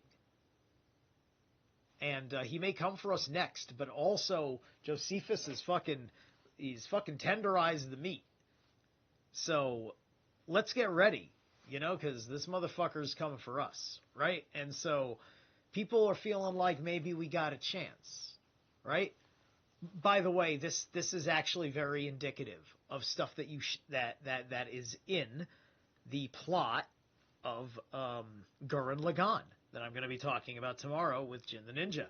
And he may come for us next, but also Josephus is he's fucking tenderized the meat. So let's get ready, because this motherfucker's coming for us, right? And so people are feeling like maybe we got a chance, right? By the way, this is actually very indicative of stuff that that is in the plot of Gurren Lagann that I'm going to be talking about tomorrow with Jin the Ninja.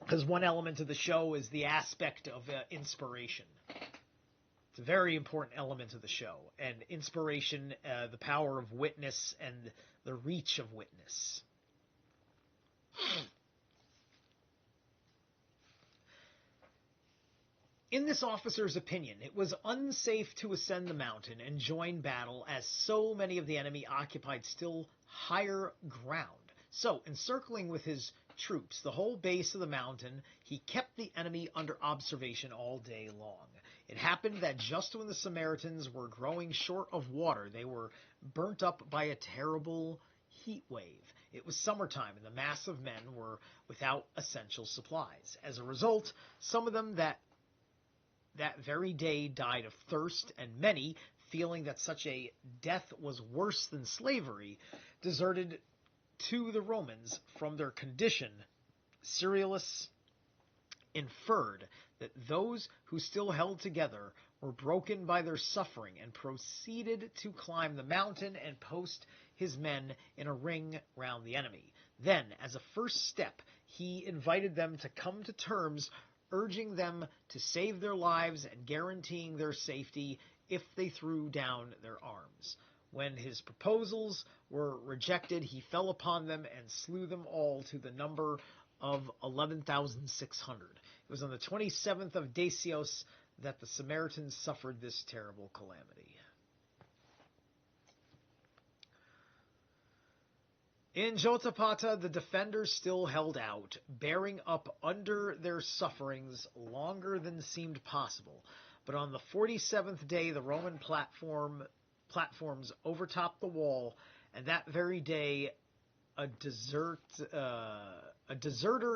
Because one element of the show is the aspect of inspiration. It's a very important element of the show. And inspiration, the power of witness, and the reach of witness. In this officer's opinion, it was unsafe to ascend the mountain and join battle as so many of the enemy occupied still higher ground. So, encircling with his troops the whole base of the mountain, he kept the enemy under observation all day long. It happened that just when the Samaritans were growing short of water, they were burnt up by a terrible heat wave. It was summertime, and the mass of men were without essential supplies. As a result, some of them that very day died of thirst, and many, feeling that such a death was worse than slavery, deserted to the Romans from their condition. Cerilius inferred that those who still held together were broken by their suffering and proceeded to climb the mountain and post his men in a ring round the enemy. Then, as a first step, he invited them to come to terms, urging them to save their lives and guaranteeing their safety if they threw down their arms. When his proposals were rejected, he fell upon them and slew them all to the number of 11,600. It was on the 27th of Decios that the Samaritans suffered this terrible calamity. In Jotapata, the defenders still held out, bearing up under their sufferings longer than seemed possible. But on the 47th day, the Roman platforms overtopped the wall, and that very day, a deserter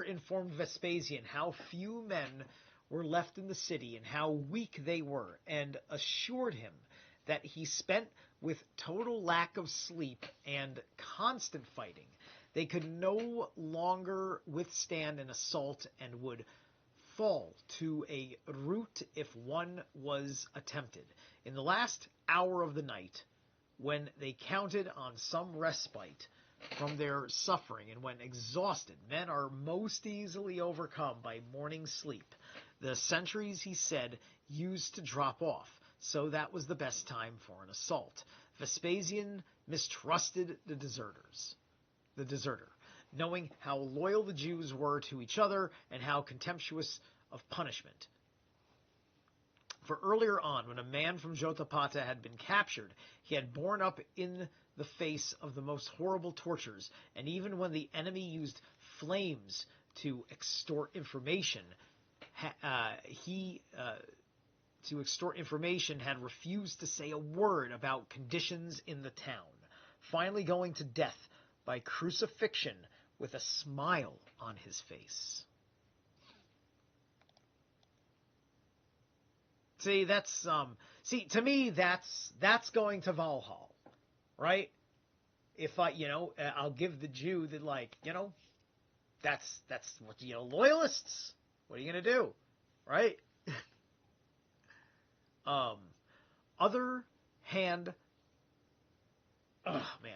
informed Vespasian how few men were left in the city and how weak they were, and assured him that he spent with total lack of sleep and constant fighting. They could no longer withstand an assault and would fall to a rout if one was attempted. In the last hour of the night, when they counted on some respite from their suffering, and when exhausted, men are most easily overcome by morning sleep, the sentries, he said, used to drop off. So that was the best time for an assault. Vespasian mistrusted the deserter, knowing how loyal the Jews were to each other and how contemptuous of punishment. For earlier on, when a man from Jotapata had been captured, he had borne up in the face of the most horrible tortures, and even when the enemy used flames to extort information, had refused to say a word about conditions in the town, finally going to death by crucifixion with a smile on his face. See, to me, that's going to Valhalla, right? If I'll give the Jew that, that's what, loyalists, what are you going to do, right? Other hand, oh man.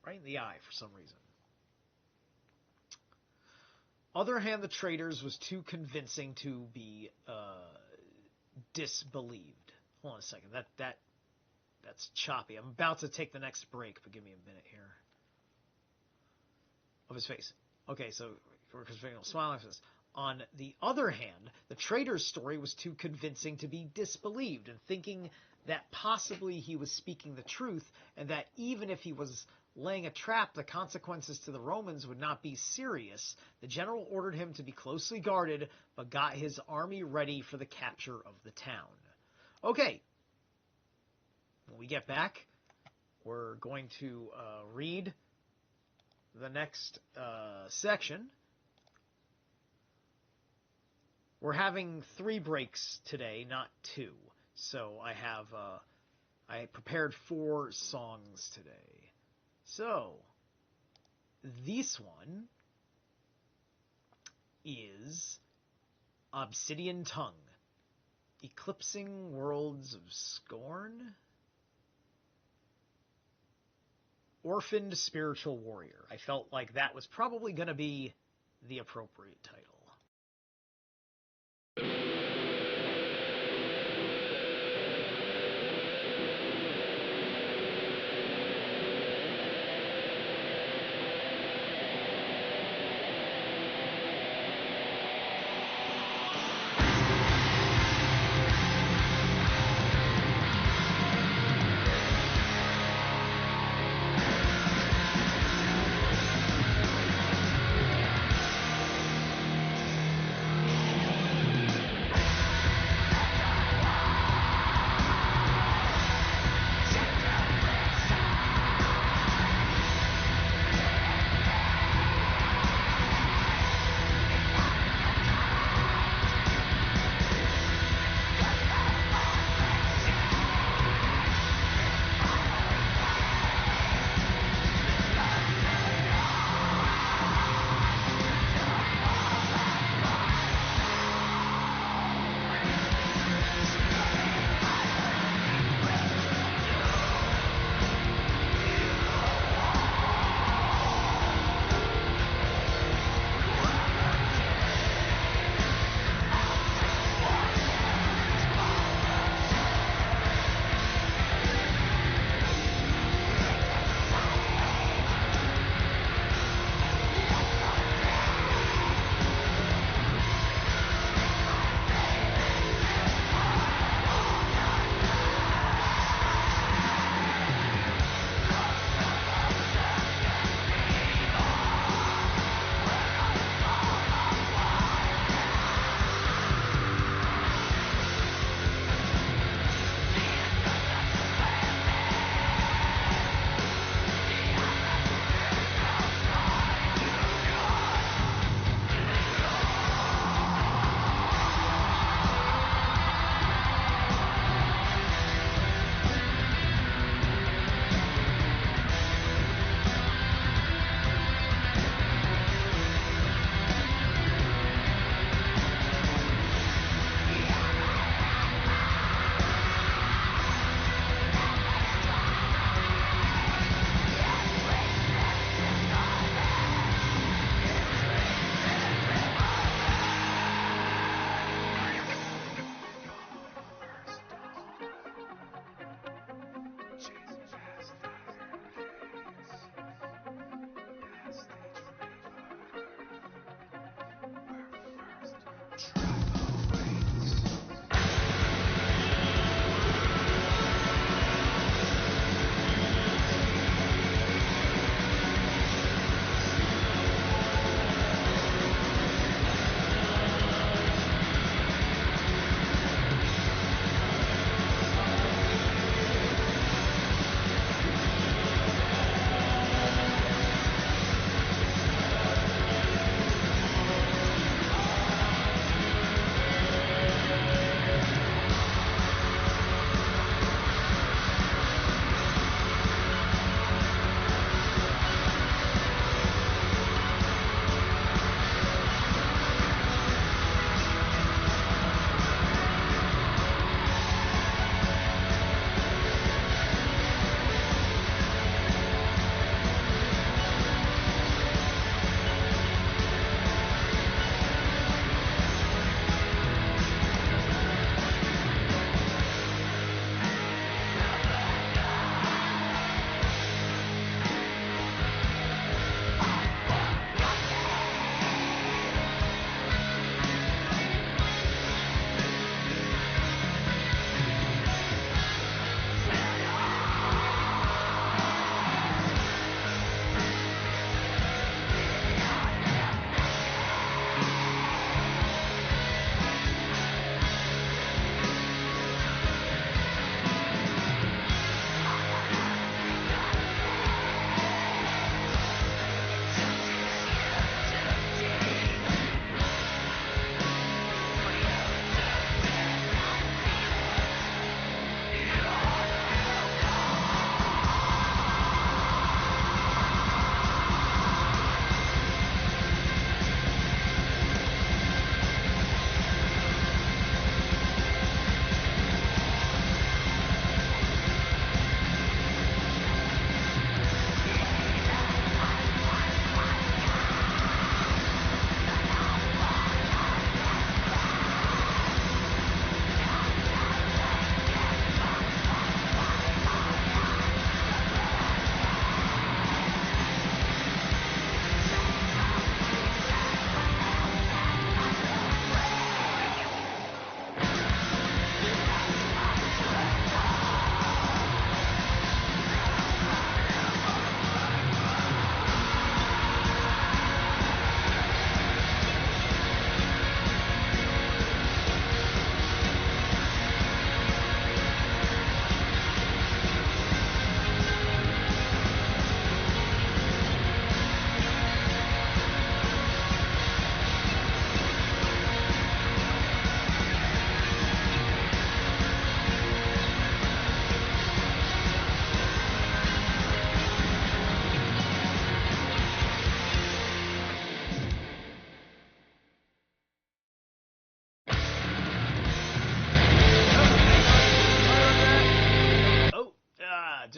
Right in the eye for some reason. other hand, the traitors was too convincing to be disbelieved. Hold on a second. That's choppy. I'm about to take the next break, but give me a minute here. Of his face. Okay, so smiling face. On the other hand, the traitor's story was too convincing to be disbelieved, and thinking that possibly he was speaking the truth, and that even if he was laying a trap, the consequences to the Romans would not be serious, the general ordered him to be closely guarded, but got his army ready for the capture of the town. Okay. When we get back, we're going to read the next section. We're having 3 breaks today, not 2. So I prepared 4 songs today. So, this one is Obsidian Tongue, Eclipsing Worlds of Scorn, Orphaned Spiritual Warrior. I felt like that was probably going to be the appropriate title.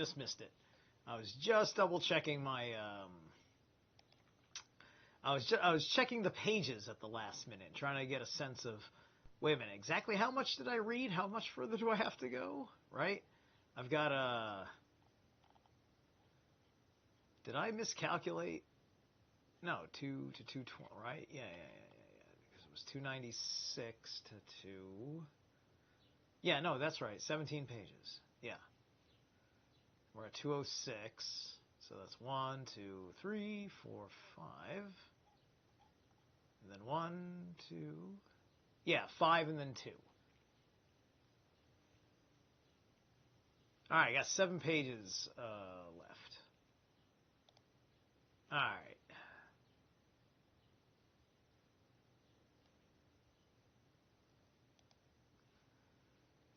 just missed it. I was just double checking my. I was checking the pages at the last minute, trying to get a sense of. Wait a minute, exactly how much did I read? How much further do I have to go? Right? I've got a. Did I miscalculate? No, 2 to 220, right? Yeah. Because it was 296 to 2. Yeah, no, that's right. 17 pages. Yeah. We're at 206. So that's 1, 2, 3, 4, 5. And then 1, 2. Yeah, 5 and then 2. All right, I got 7 pages left. All right.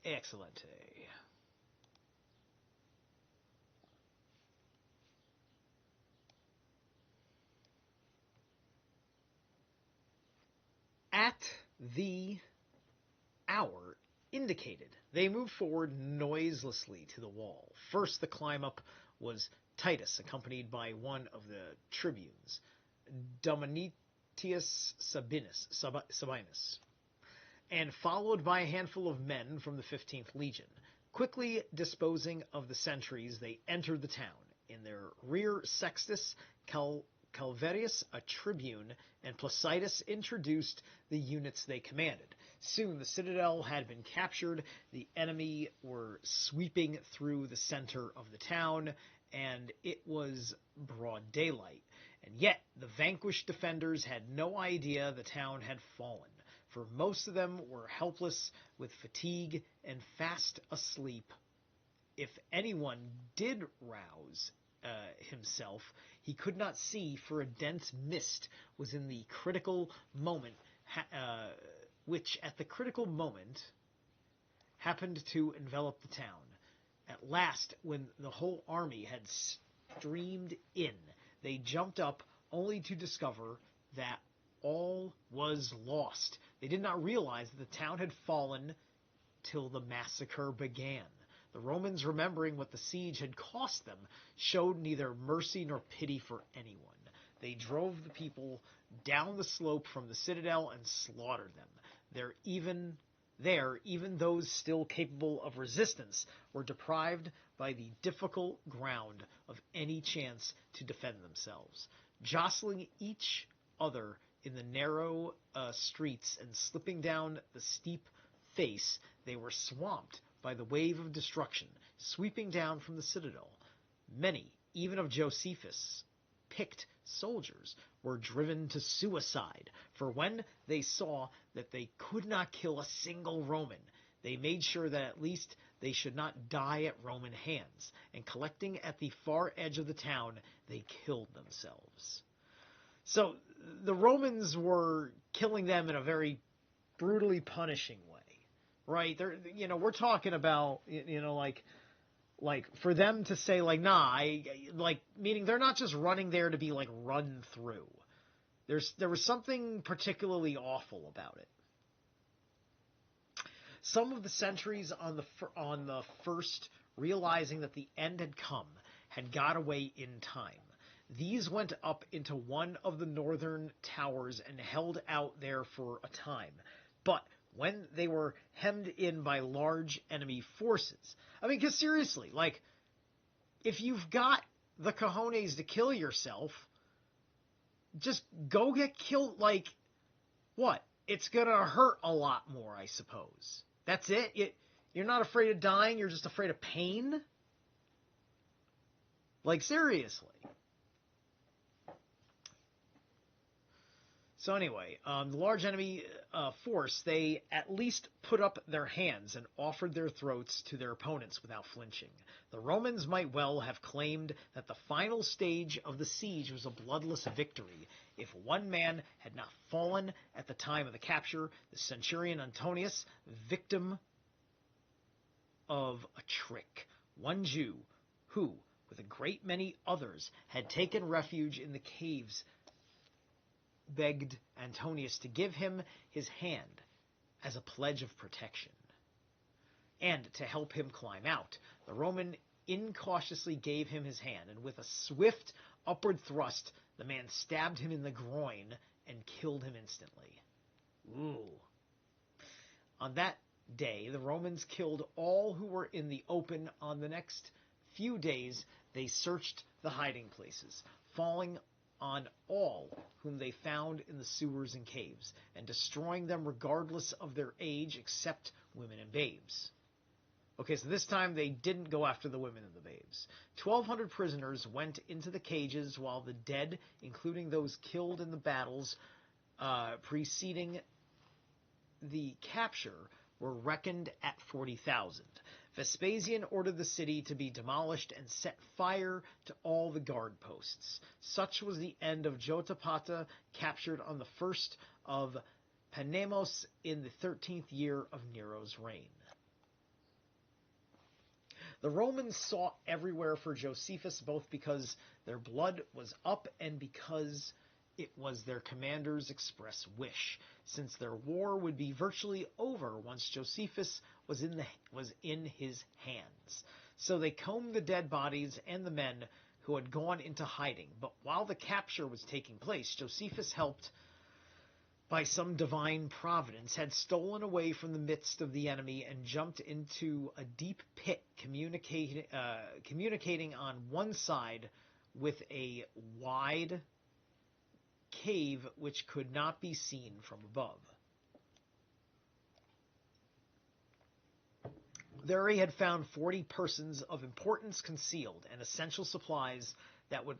Excellent. At the hour indicated, they moved forward noiselessly to the wall. First, the climb up was Titus, accompanied by one of the tribunes, Domitius Sabinus, and followed by a handful of men from the 15th Legion. Quickly disposing of the sentries, they entered the town. In their rear, Sextus Calverius, a tribune, and Placitus introduced the units they commanded. Soon the citadel had been captured, the enemy were sweeping through the center of the town, and it was broad daylight. And yet the vanquished defenders had no idea the town had fallen, for most of them were helpless with fatigue and fast asleep. If anyone did rouse himself, he could not see, for a dense mist was in the critical moment, which at the critical moment happened to envelop the town. At last, when the whole army had streamed in, they jumped up only to discover that all was lost. They did not realize that the town had fallen till the massacre began. The Romans, remembering what the siege had cost them, showed neither mercy nor pity for anyone. They drove the people down the slope from the citadel and slaughtered them. Even those still capable of resistance were deprived by the difficult ground of any chance to defend themselves. Jostling each other in the narrow streets and slipping down the steep face, they were swamped by the wave of destruction sweeping down from the citadel. Many, even of Josephus' picked soldiers, were driven to suicide, for when they saw that they could not kill a single Roman, they made sure that at least they should not die at Roman hands, and collecting at the far edge of the town, they killed themselves. So the Romans were killing them in a very brutally punishing way. Right? We're talking about, like for them to say, like, nah, meaning they're not just running there to be, like, run through. There was something particularly awful about it. Some of the sentries on the first, realizing that the end had come, had got away in time. These went up into one of the northern towers and held out there for a time. But when they were hemmed in by large enemy forces. I mean, because seriously, like, if you've got the cojones to kill yourself, just go get killed. Like, what? It's going to hurt a lot more, I suppose. That's it? You're not afraid of dying, you're just afraid of pain? Like, seriously. So anyway, the large enemy force, they at least put up their hands and offered their throats to their opponents without flinching. The Romans might well have claimed that the final stage of the siege was a bloodless victory if one man had not fallen at the time of the capture, the centurion Antonius, victim of a trick. One Jew who, with a great many others, had taken refuge in the caves, begged Antonius to give him his hand as a pledge of protection and to help him climb out. The Roman incautiously gave him his hand, and with a swift upward thrust, the man stabbed him in the groin and killed him instantly. Ooh. On that day, the Romans killed all who were in the open. On the next few days, they searched the hiding places, falling on all whom they found in the sewers and caves, and destroying them regardless of their age, except women and babes. Okay, so this time they didn't go after the women and the babes. 1,200 prisoners went into the cages, while the dead, including those killed in the battles preceding the capture, were reckoned at 40,000. Vespasian ordered the city to be demolished and set fire to all the guard posts. Such was the end of Jotapata, captured on the 1st of Panemos in the 13th year of Nero's reign. The Romans sought everywhere for Josephus, both because their blood was up and because it was their commander's express wish, since their war would be virtually over once Josephus was in his hands. So they combed the dead bodies and the men who had gone into hiding. But while the capture was taking place, Josephus, helped by some divine providence, had stolen away from the midst of the enemy and jumped into a deep pit communicating on one side with a wide cave which could not be seen from above. There he had found 40 persons of importance concealed, and essential supplies that would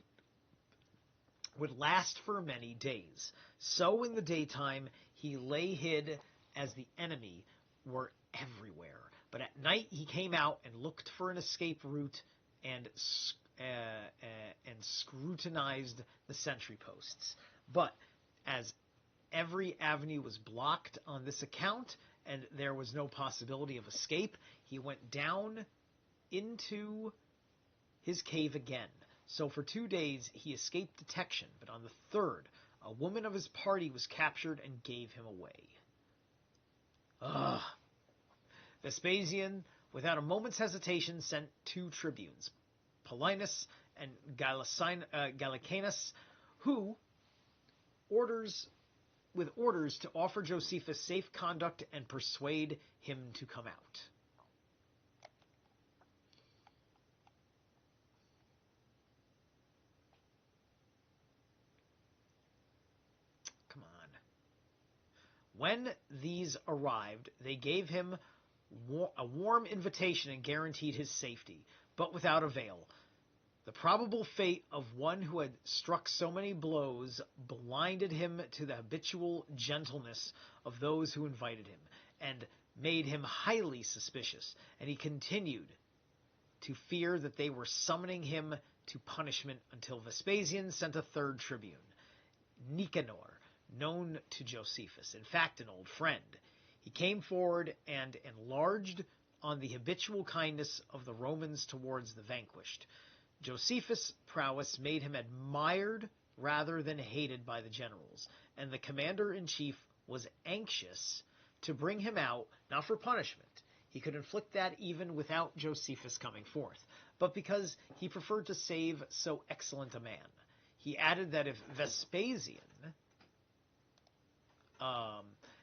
last for many days. So in the daytime he lay hid, as the enemy were everywhere. But at night he came out and looked for an escape route and scrutinized the sentry posts. But as every avenue was blocked on this account and there was no possibility of escape, he went down into his cave again. So for 2 days he escaped detection, but on the 3rd, a woman of his party was captured and gave him away. Vespasian, without a moment's hesitation, sent 2 tribunes, Paulinus and Gallicanus, with orders to offer Josephus safe conduct and persuade him to come out. Come on. When these arrived, they gave him a warm invitation and guaranteed his safety, but without avail. The probable fate of one who had struck so many blows blinded him to the habitual gentleness of those who invited him, and made him highly suspicious, and he continued to fear that they were summoning him to punishment until Vespasian sent a 3rd tribune, Nicanor, known to Josephus, in fact an old friend. He came forward and enlarged on the habitual kindness of the Romans towards the vanquished. Josephus' prowess made him admired rather than hated by the generals, and the commander-in-chief was anxious to bring him out, not for punishment. He could inflict that even without Josephus coming forth, but because he preferred to save so excellent a man. He added that if Vespasian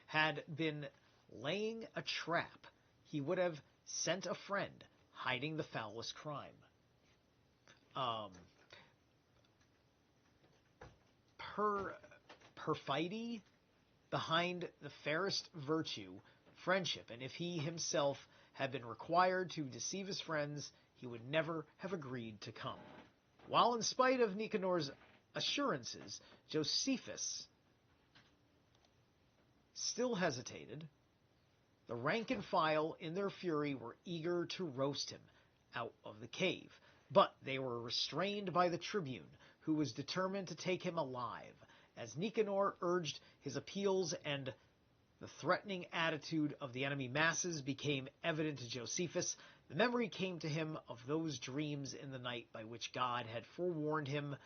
had been laying a trap, he would have sent a friend hiding the foulest crime. Perfidy behind the fairest virtue, friendship, and if he himself had been required to deceive his friends, he would never have agreed to come. While in spite of Nicanor's assurances, Josephus still hesitated. The rank and file, in their fury, were eager to roast him out of the cave, but they were restrained by the tribune, who was determined to take him alive. As Nicanor urged his appeals and the threatening attitude of the enemy masses became evident to Josephus, the memory came to him of those dreams in the night by which God had forewarned him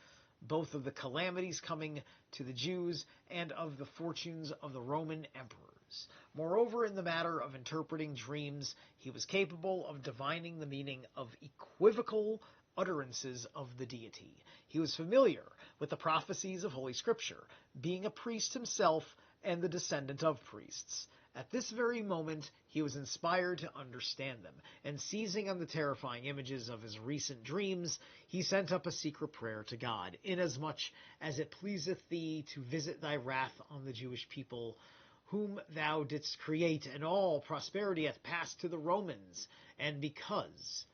both of the calamities coming to the Jews and of the fortunes of the Roman emperors. Moreover, in the matter of interpreting dreams, he was capable of divining the meaning of equivocal utterances of the deity. He was familiar with the prophecies of Holy Scripture, being a priest himself and the descendant of priests. At this very moment, he was inspired to understand them, and seizing on the terrifying images of his recent dreams, he sent up a secret prayer to God, inasmuch as it pleaseth thee to visit thy wrath on the Jewish people, whom thou didst create, and all prosperity hath passed to the Romans, and because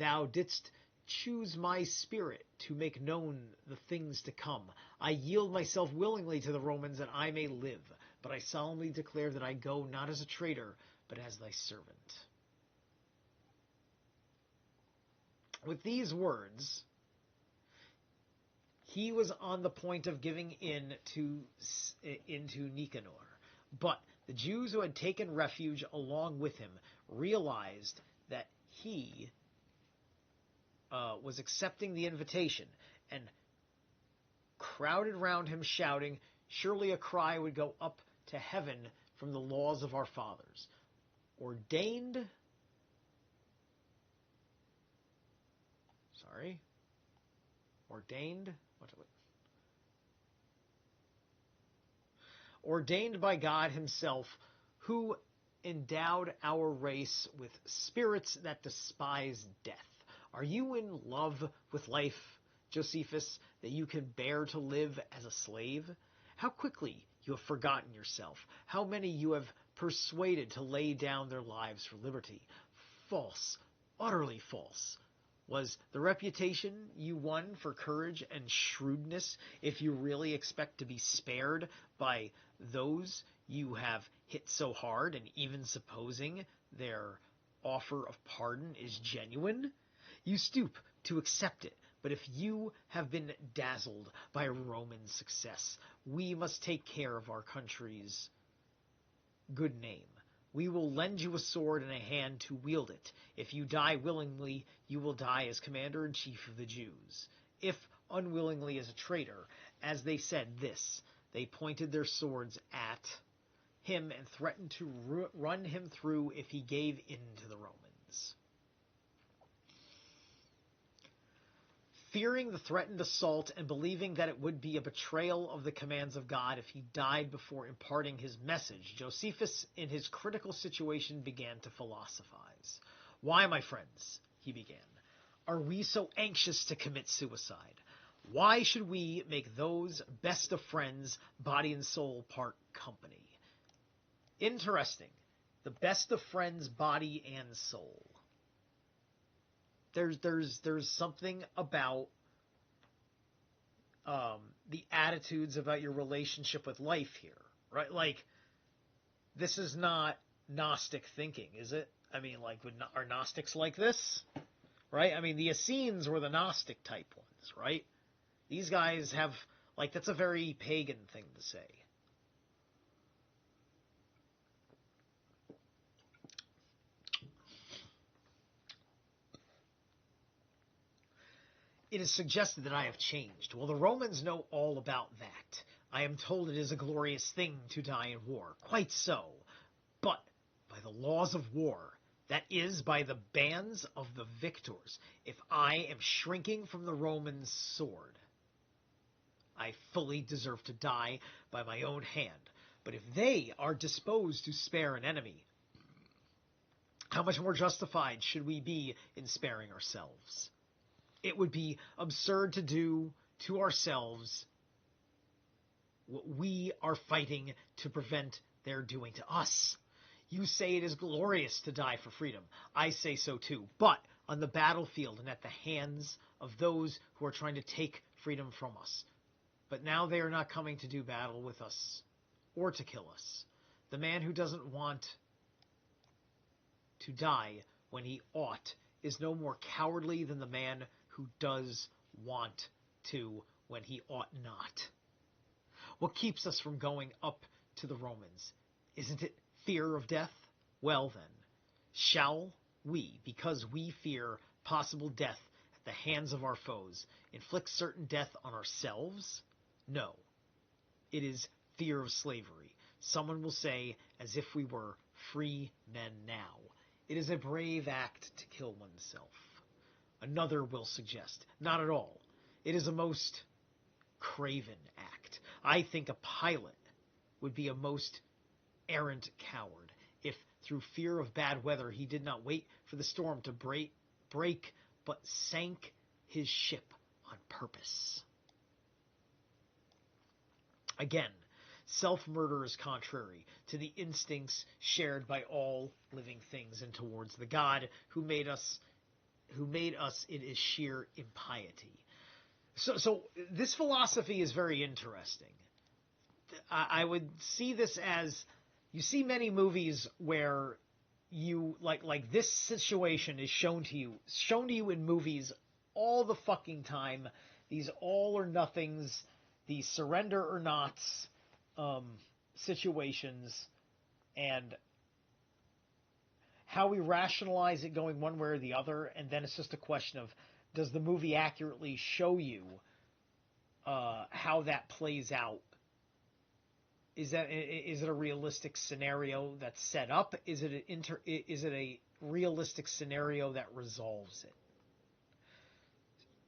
thou didst choose my spirit to make known the things to come, I yield myself willingly to the Romans that I may live. But I solemnly declare that I go not as a traitor, but as thy servant. With these words, he was on the point of giving into Nicanor. But the Jews who had taken refuge along with him realized that he was accepting the invitation and crowded round him, shouting, "Surely a cry would go up to heaven from the laws of our fathers. Ordained by God himself, who endowed our race with spirits that despise death. Are you in love with life, Josephus, that you can bear to live as a slave? How quickly you have forgotten yourself. How many you have persuaded to lay down their lives for liberty. False, utterly false, was the reputation you won for courage and shrewdness, if you really expect to be spared by those you have hit so hard, and even supposing their offer of pardon is genuine. You stoop to accept it. But if you have been dazzled by Roman success, we must take care of our country's good name. We will lend you a sword and a hand to wield it. If you die willingly, you will die as commander-in-chief of the Jews. If unwillingly as a traitor, as they said this, they pointed their swords at him and threatened to run him through if he gave in to the Romans. Fearing the threatened assault and believing that it would be a betrayal of the commands of God if he died before imparting his message, Josephus, in his critical situation, began to philosophize. Why, my friends, he began, are we so anxious to commit suicide? Why should we make those best of friends, body and soul, part company? Interesting. The best of friends, body and soul. There's something about the attitudes about your relationship with life here, right? Like, this is not Gnostic thinking, is it? I mean, like, are Gnostics like this? Right? I mean, the Essenes were the Gnostic type ones, right? These guys have, like, that's a very pagan thing to say. It is suggested that I have changed. Well, the Romans know all about that. I am told it is a glorious thing to die in war. Quite so. But by the laws of war, that is, by the bands of the victors, if I am shrinking from the Roman sword, I fully deserve to die by my own hand. But if they are disposed to spare an enemy, how much more justified should we be in sparing ourselves? It would be absurd to do to ourselves what we are fighting to prevent their doing to us. You say it is glorious to die for freedom. I say so too. But on the battlefield and at the hands of those who are trying to take freedom from us. But now they are not coming to do battle with us or to kill us. The man who doesn't want to die when he ought is no more cowardly than the man who does want to when he ought not. What keeps us from going up to the Romans? Isn't it fear of death? Well then, shall we, because we fear possible death the hands of our foes, inflict certain death on ourselves? No. It is fear of slavery. Someone will say, as if we were free men now. It is a brave act to kill oneself. Another will suggest, not at all. It is a most craven act. I think a pilot would be a most errant coward if, through fear of bad weather, he did not wait for the storm to break, but sank his ship on purpose. Again, self-murder is contrary to the instincts shared by all living things and towards the God who made us it is sheer impiety. So this philosophy is very interesting. I would see this as, you see many movies where you like this situation is shown to you in movies all the fucking time. These all or nothings, these surrender or nots situations, and how we rationalize it going one way or the other, and then it's just a question of, does the movie accurately show you how that plays out? Is it a realistic scenario that's set up? Is it a realistic scenario that resolves it?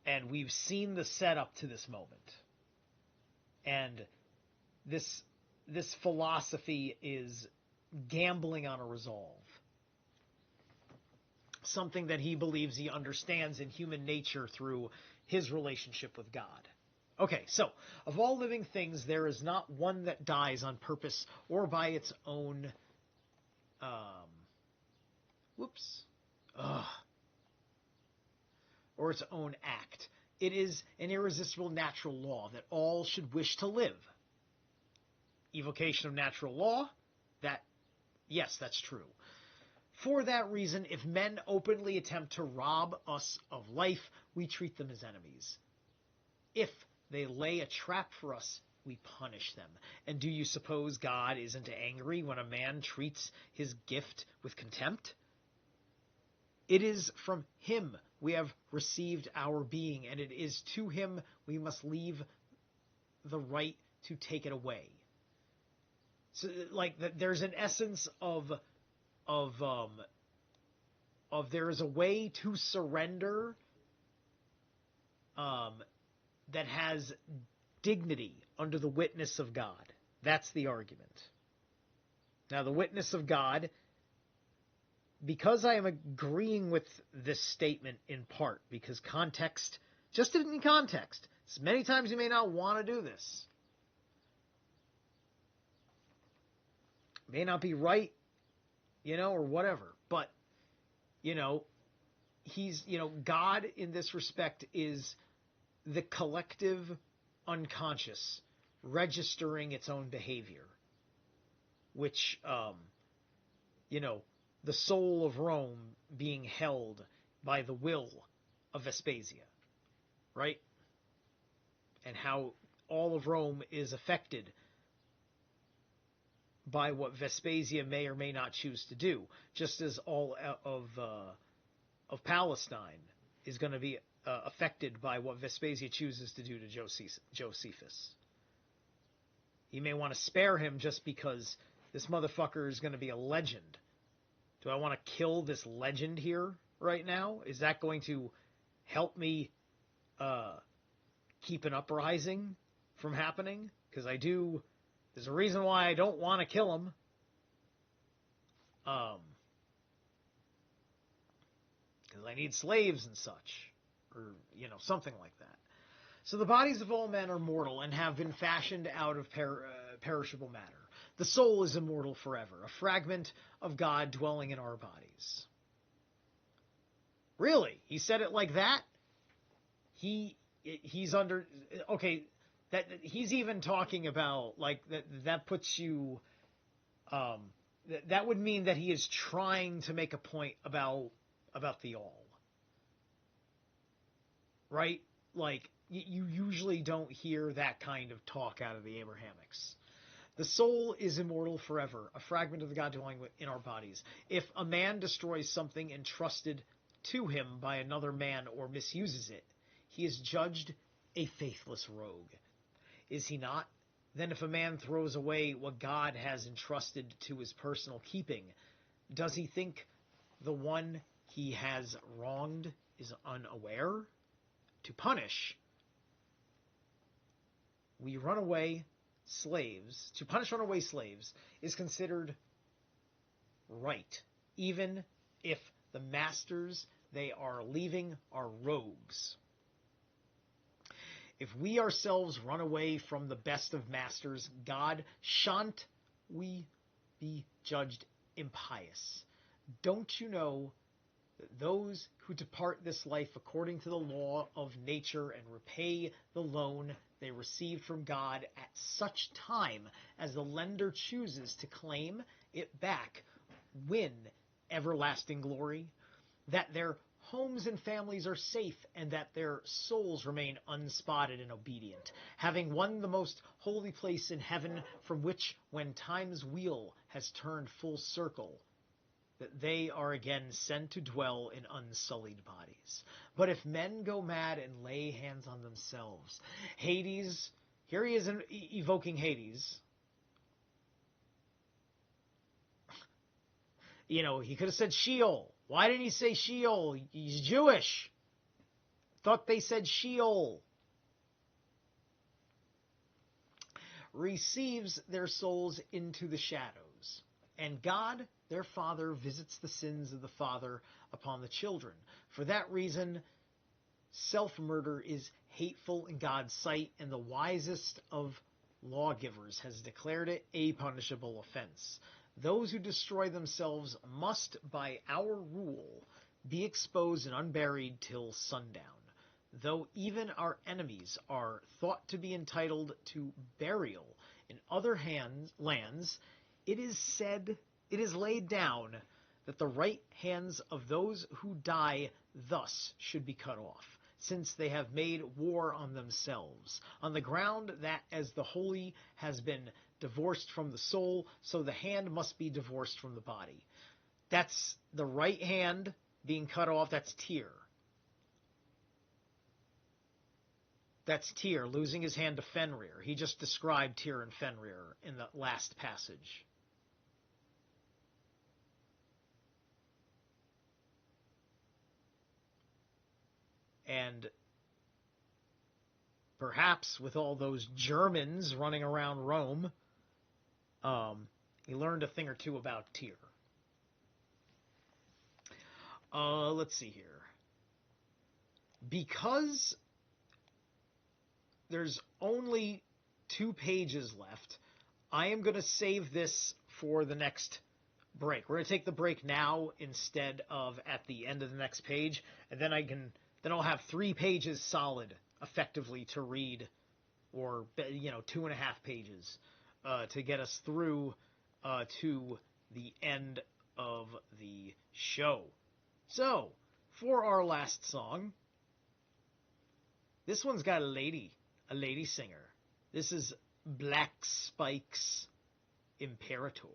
And we've seen the setup to this moment, and this philosophy is gambling on a resolve. Something that he believes he understands in human nature through his relationship with God. Okay, so, of all living things, there is not one that dies on purpose or by its own, or its own act. It is an irresistible natural law that all should wish to live. Evocation of natural law? Yes, that's true. For that reason, if men openly attempt to rob us of life, we treat them as enemies. If they lay a trap for us, we punish them. And do you suppose God isn't angry when a man treats his gift with contempt? It is from him we have received our being, and it is to him we must leave the right to take it away. So, there's an essence of there is a way to surrender that has dignity under the witness of God. That's the argument. Now, the witness of God, because I am agreeing with this statement in part, because context, just in context, many times you may not want to do this. May not be right, or whatever, but, he's, God in this respect is the collective unconscious registering its own behavior, which, the soul of Rome being held by the will of Vespasia, right? And how all of Rome is affected by what Vespasia may or may not choose to do, just as all of Palestine is going to be affected by what Vespasia chooses to do to Josephus. You may want to spare him just because this motherfucker is going to be a legend. Do I want to kill this legend here right now? Is that going to help me keep an uprising from happening? Because there's a reason why I don't want to kill him. Because I need slaves and such. Or, something like that. So the bodies of all men are mortal and have been fashioned out of perishable matter. The soul is immortal forever, a fragment of God dwelling in our bodies. Really? He said it like that? He's under... Okay, that he's even talking about, that puts you... that would mean that he is trying to make a point about the all. Right? You usually don't hear that kind of talk out of the Abrahamics. The soul is immortal forever, a fragment of the God dwelling in our bodies. If a man destroys something entrusted to him by another man or misuses it, he is judged a faithless rogue. Is he not? Then if a man throws away what God has entrusted to his personal keeping, does he think the one he has wronged is unaware? To punish runaway slaves is considered right, even if the masters they are leaving are rogues. If we ourselves run away from the best of masters, God, shan't we be judged impious? Don't you know that those who depart this life according to the law of nature and repay the loan they received from God at such time as the lender chooses to claim it back, win everlasting glory? That their homes and families are safe, and that their souls remain unspotted and obedient, having won the most holy place in heaven, from which, when time's wheel has turned full circle, that they are again sent to dwell in unsullied bodies. But if men go mad and lay hands on themselves, Hades, here he is evoking Hades. You know, he could have said Sheol. Why didn't he say Sheol? He's Jewish. Thought they said Sheol. Receives their souls into the shadows. And God, their Father, visits the sins of the father upon the children. For that reason, self-murder is hateful in God's sight, and the wisest of lawgivers has declared it a punishable offense. Those who destroy themselves must, by our rule, be exposed and unburied till sundown. Though even our enemies are thought to be entitled to burial in other lands, it is laid down that the right hands of those who die thus should be cut off, since they have made war on themselves, on the ground that as the holy has been divorced from the soul, so the hand must be divorced from the body. That's the right hand being cut off. That's Tyr. That's Tyr losing his hand to Fenrir. He just described Tyr and Fenrir in the last passage. And perhaps with all those Germans running around Rome, he learned a thing or two about Tyr. Let's see here. Because there's only 2 pages left, I am going to save this for the next break. We're going to take the break now instead of at the end of the next page, and then I'll have 3 pages solid effectively to read, or 2.5 pages to get us through to the end of the show. So, for our last song, this one's got a lady singer. This is Black Spike's Imperator.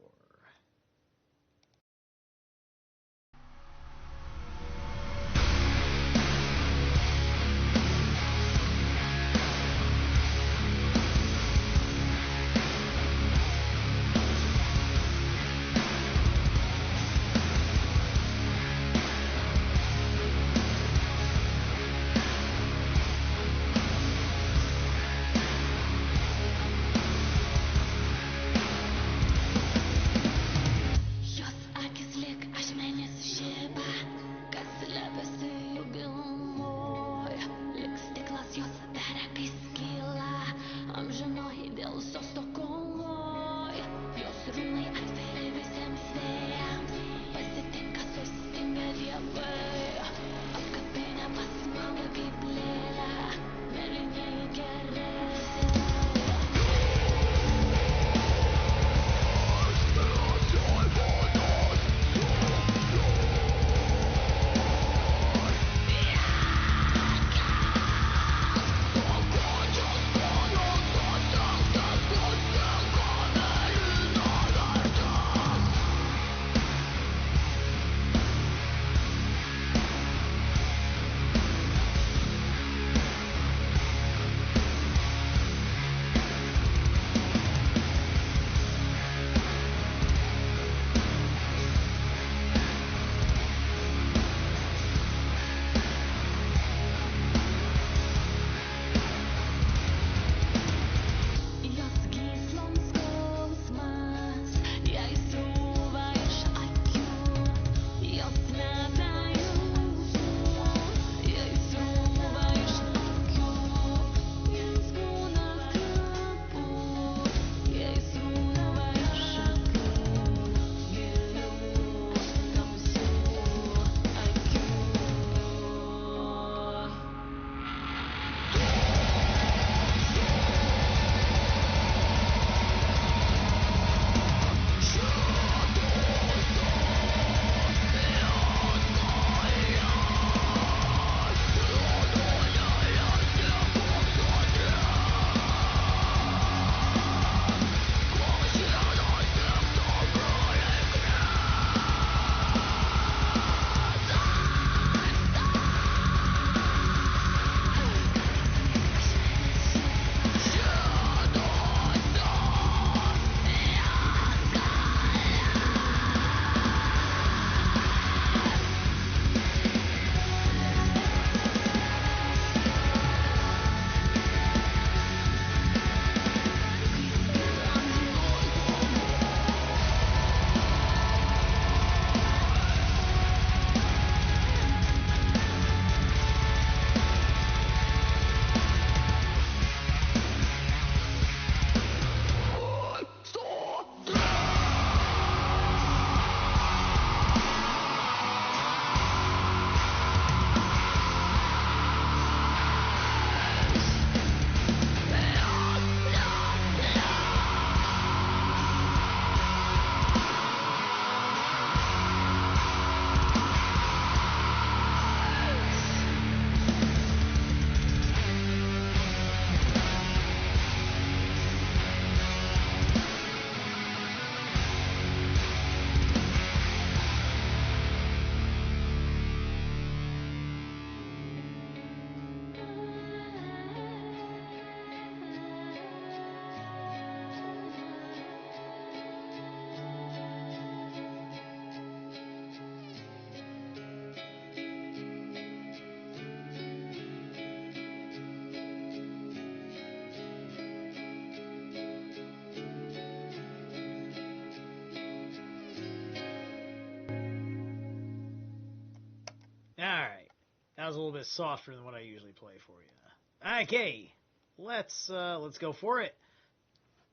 Alright. That was a little bit softer than what I usually play for you. Okay. Let's go for it.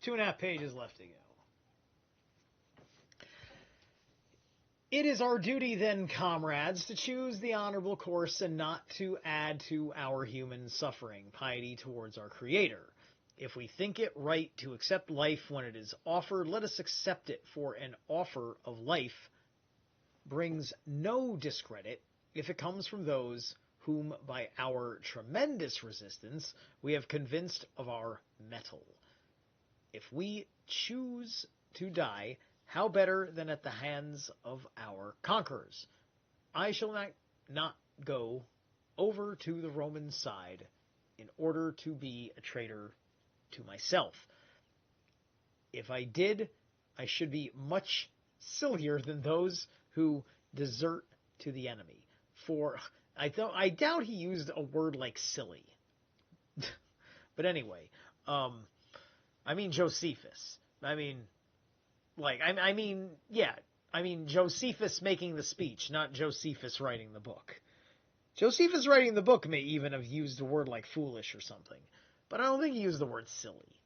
2.5 pages left to go. It is our duty then, comrades, to choose the honorable course and not to add to our human suffering, piety towards our Creator. If we think it right to accept life when it is offered, let us accept it, for an offer of life brings no discredit if it comes from those whom by our tremendous resistance we have convinced of our mettle. If we choose to die, how better than at the hands of our conquerors? I shall not go over to the Roman side in order to be a traitor to myself. If I did, I should be much sillier than those who desert to the enemy. For I doubt he used a word like silly. But anyway, I mean Josephus. Josephus making the speech, not Josephus writing the book. Josephus writing the book may even have used a word like foolish or something, but I don't think he used the word silly.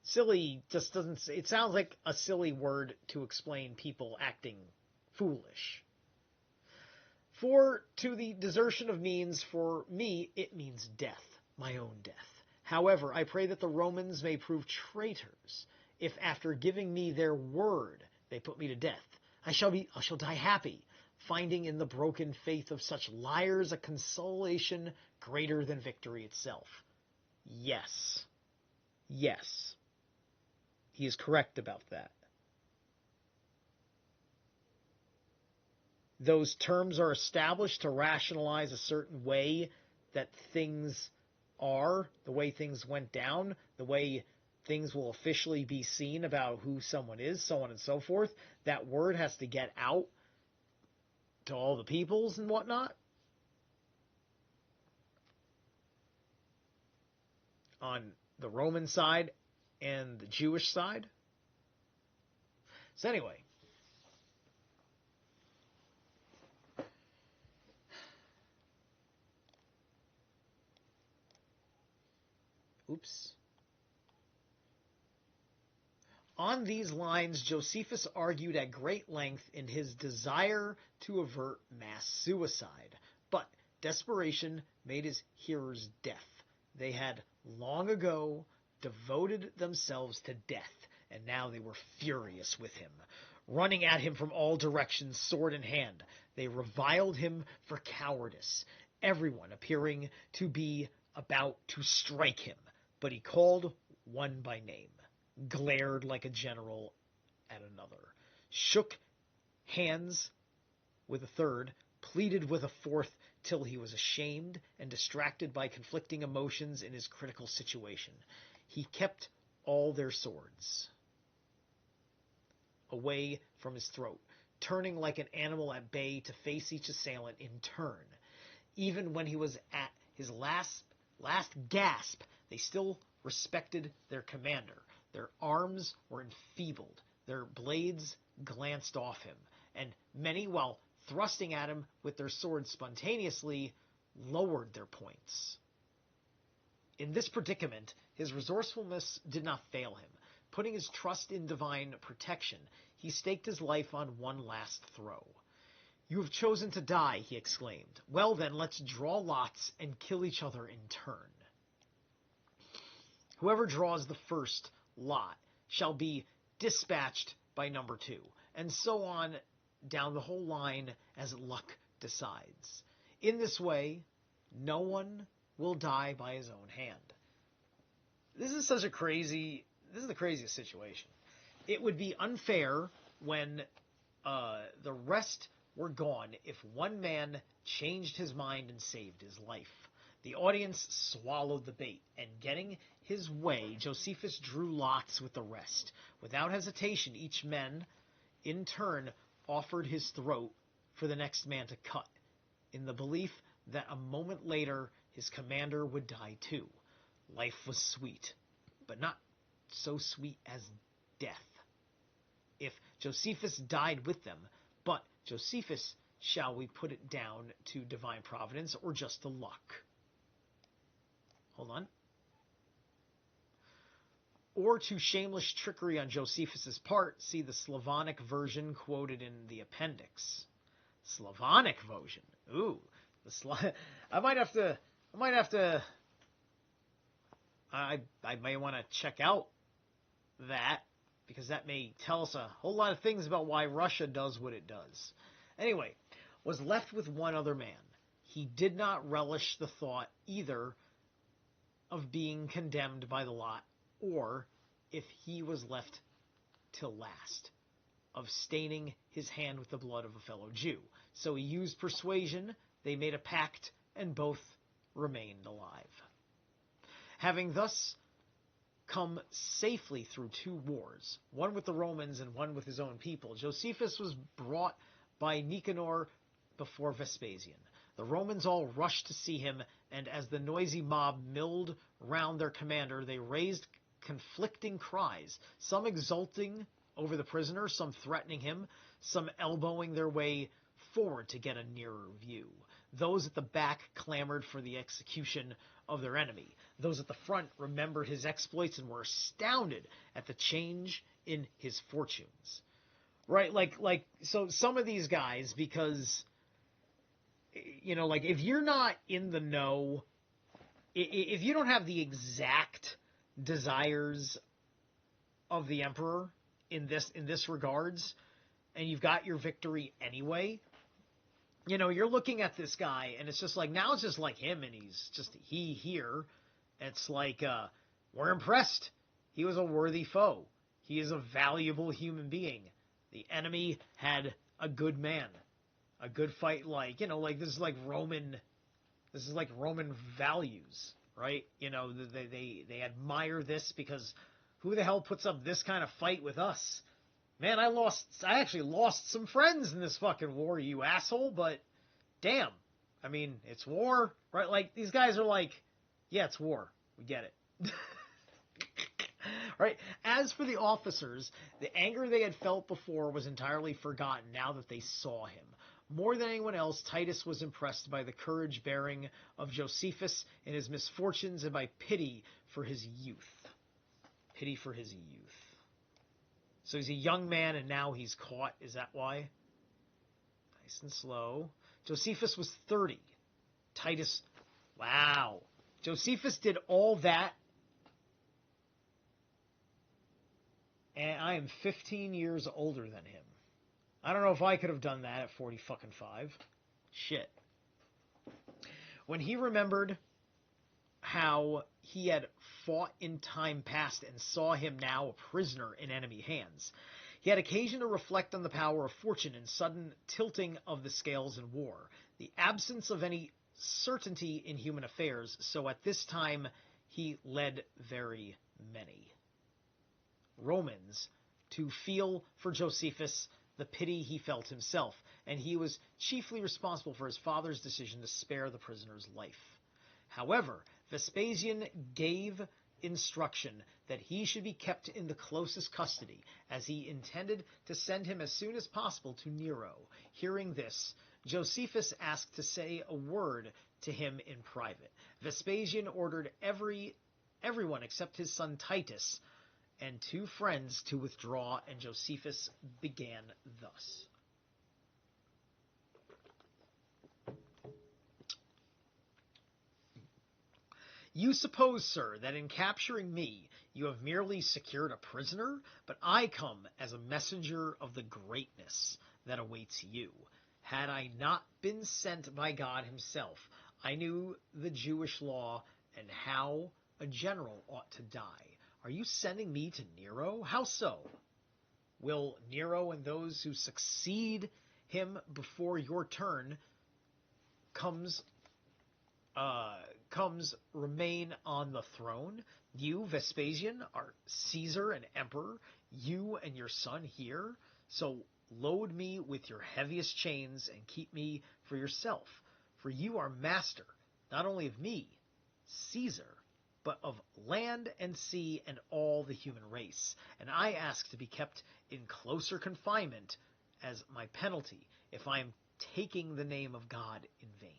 Silly just doesn't... It sounds like a silly word to explain people acting foolish. For to the desertion of means, for me, it means death, my own death. However, I pray that the Romans may prove traitors, if after giving me their word they put me to death. I shall die happy, finding in the broken faith of such liars a consolation greater than victory itself. Yes. Yes. He is correct about that. Those terms are established to rationalize a certain way that things are, the way things went down, the way things will officially be seen about who someone is, so on and so forth. That word has to get out to all the peoples and whatnot. On the Roman side and the Jewish side. So anyway. Oops. On these lines, Josephus argued at great length in his desire to avert mass suicide, but desperation made his hearers deaf. They had long ago devoted themselves to death, and now they were furious with him. Running at him from all directions, sword in hand, they reviled him for cowardice, everyone appearing to be about to strike him, but he called one by name, glared like a general at another, shook hands with a third, pleaded with a fourth, till he was ashamed and distracted by conflicting emotions in his critical situation. He kept all their swords away from his throat, turning like an animal at bay to face each assailant in turn. Even when he was at his last gasp, they still respected their commander. Their arms were enfeebled, their blades glanced off him, and many, while thrusting at him with their swords spontaneously, lowered their points. In this predicament, his resourcefulness did not fail him. Putting his trust in divine protection, he staked his life on one last throw. "You have chosen to die," he exclaimed. "Well then, let's draw lots and kill each other in turn. Whoever draws the first lot shall be dispatched by number 2, and so on down the whole line as luck decides. In this way, no one will die by his own hand." This is the craziest situation. It would be unfair when the rest were gone if one man changed his mind and saved his life. The audience swallowed the bait, and getting his way, Josephus drew lots with the rest. Without hesitation, each man, in turn, offered his throat for the next man to cut, in the belief that a moment later his commander would die too. Life was sweet, but not so sweet as death. If Josephus died with them, but Josephus shall we put it down to divine providence or just to luck? Hold on. Or to shameless trickery on Josephus's part, see the Slavonic version quoted in the appendix. Slavonic version. Ooh, I might have to. I may want to check out that, because that may tell us a whole lot of things about why Russia does what it does. Anyway, was left with one other man. He did not relish the thought either of being condemned by the lot, or, if he was left till last, of staining his hand with the blood of a fellow Jew. So he used persuasion, they made a pact, and both remained alive. Having thus come safely through 2 wars, one with the Romans and one with his own people, Josephus was brought by Nicanor before Vespasian. The Romans all rushed to see him, and as the noisy mob milled round their commander, they raised conflicting cries, some exulting over the prisoner, some threatening him, some elbowing their way forward to get a nearer view. Those at the back clamored for the execution of their enemy. Those at the front remembered his exploits and were astounded at the change in his fortunes. Right? So some of these guys, because, if you're not in the know, if you don't have the exact desires of the emperor in this regards, and you've got your victory anyway, you're looking at this guy, and it's just like, now it's just like him, and he's just here. It's like, we're impressed. He was a worthy foe. He is a valuable human being. The enemy had a good man, a good fight. This is like Roman values, right? They admire this, because who the hell puts up this kind of fight with us? Man, I actually lost some friends in this fucking war, you asshole, but damn. I mean, it's war, right? Like, these guys are like, yeah, it's war. We get it. Right? As for the officers, the anger they had felt before was entirely forgotten now that they saw him. More than anyone else, Titus was impressed by the courage-bearing of Josephus in his misfortunes and by pity for his youth. Pity for his youth. So he's a young man, and now he's caught. Is that why? Nice and slow. Josephus was 30. Titus, wow. Josephus did all that, and I am 15 years older than him. I don't know if I could have done that at 45. Shit. When he remembered how he had fought in time past and saw him now a prisoner in enemy hands, he had occasion to reflect on the power of fortune and sudden tilting of the scales in war, the absence of any certainty in human affairs, so at this time he led very many Romans to feel for Josephus the pity he felt himself, and he was chiefly responsible for his father's decision to spare the prisoner's life. However, Vespasian gave instruction that he should be kept in the closest custody, as he intended to send him as soon as possible to Nero. Hearing this, Josephus asked to say a word to him in private. Vespasian ordered everyone except his son Titus and 2 friends to withdraw, and Josephus began thus. You suppose, sir, that in capturing me you have merely secured a prisoner, but I come as a messenger of the greatness that awaits you. Had I not been sent by God himself, I knew the Jewish law and how a general ought to die. Are you sending me to Nero? How so? Will Nero and those who succeed him before your turn comes remain on the throne? You, Vespasian, are Caesar and emperor, you and your son here. So load me with your heaviest chains and keep me for yourself. For you are master, not only of me, Caesar, but of land and sea and all the human race. And I ask to be kept in closer confinement as my penalty, if I am taking the name of God in vain.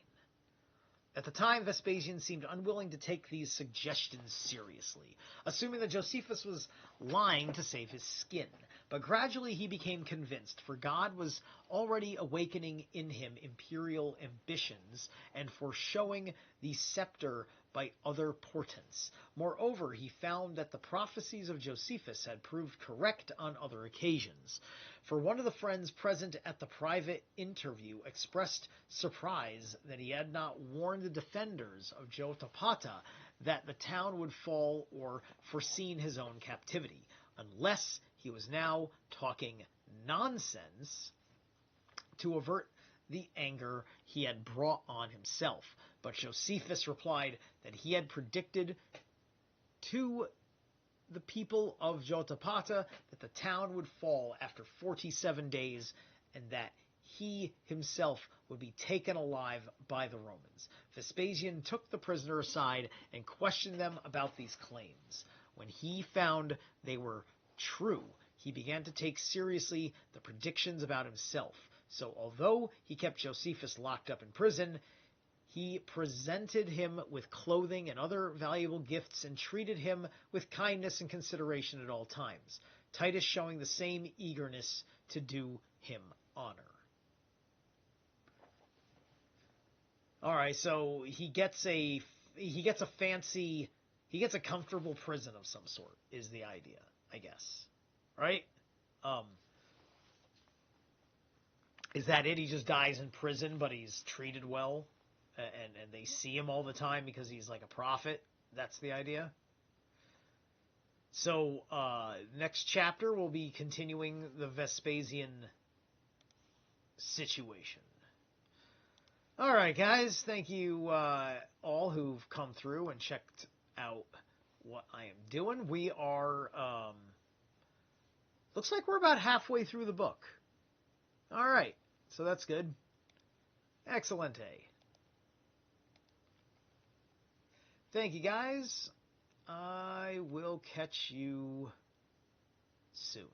At the time, Vespasian seemed unwilling to take these suggestions seriously, assuming that Josephus was lying to save his skin. But gradually he became convinced, for God was already awakening in him imperial ambitions and foreshowing the scepter by other portents. Moreover, he found that the prophecies of Josephus had proved correct on other occasions. For one of the friends present at the private interview expressed surprise that he had not warned the defenders of Jotapata that the town would fall or foreseen his own captivity, unless he was now talking nonsense to avert the anger he had brought on himself. But Josephus replied that he had predicted to the people of Jotapata that the town would fall after 47 days and that he himself would be taken alive by the Romans. Vespasian took the prisoner aside and questioned them about these claims. When he found they were true, he began to take seriously the predictions about himself. So although he kept Josephus locked up in prison, he presented him with clothing and other valuable gifts and treated him with kindness and consideration at all times, Titus showing the same eagerness to do him honor. All right, so he gets a comfortable prison of some sort is the idea, I guess. Right? Is that it? He just dies in prison, but he's treated well? And they see him all the time because he's like a prophet. That's the idea. So next chapter we'll be continuing the Vespasian situation. All right, guys. Thank you all who've come through and checked out what I am doing. We are looks like we're about halfway through the book. All right, so that's good. Excellente. Thank you, guys. I will catch you soon.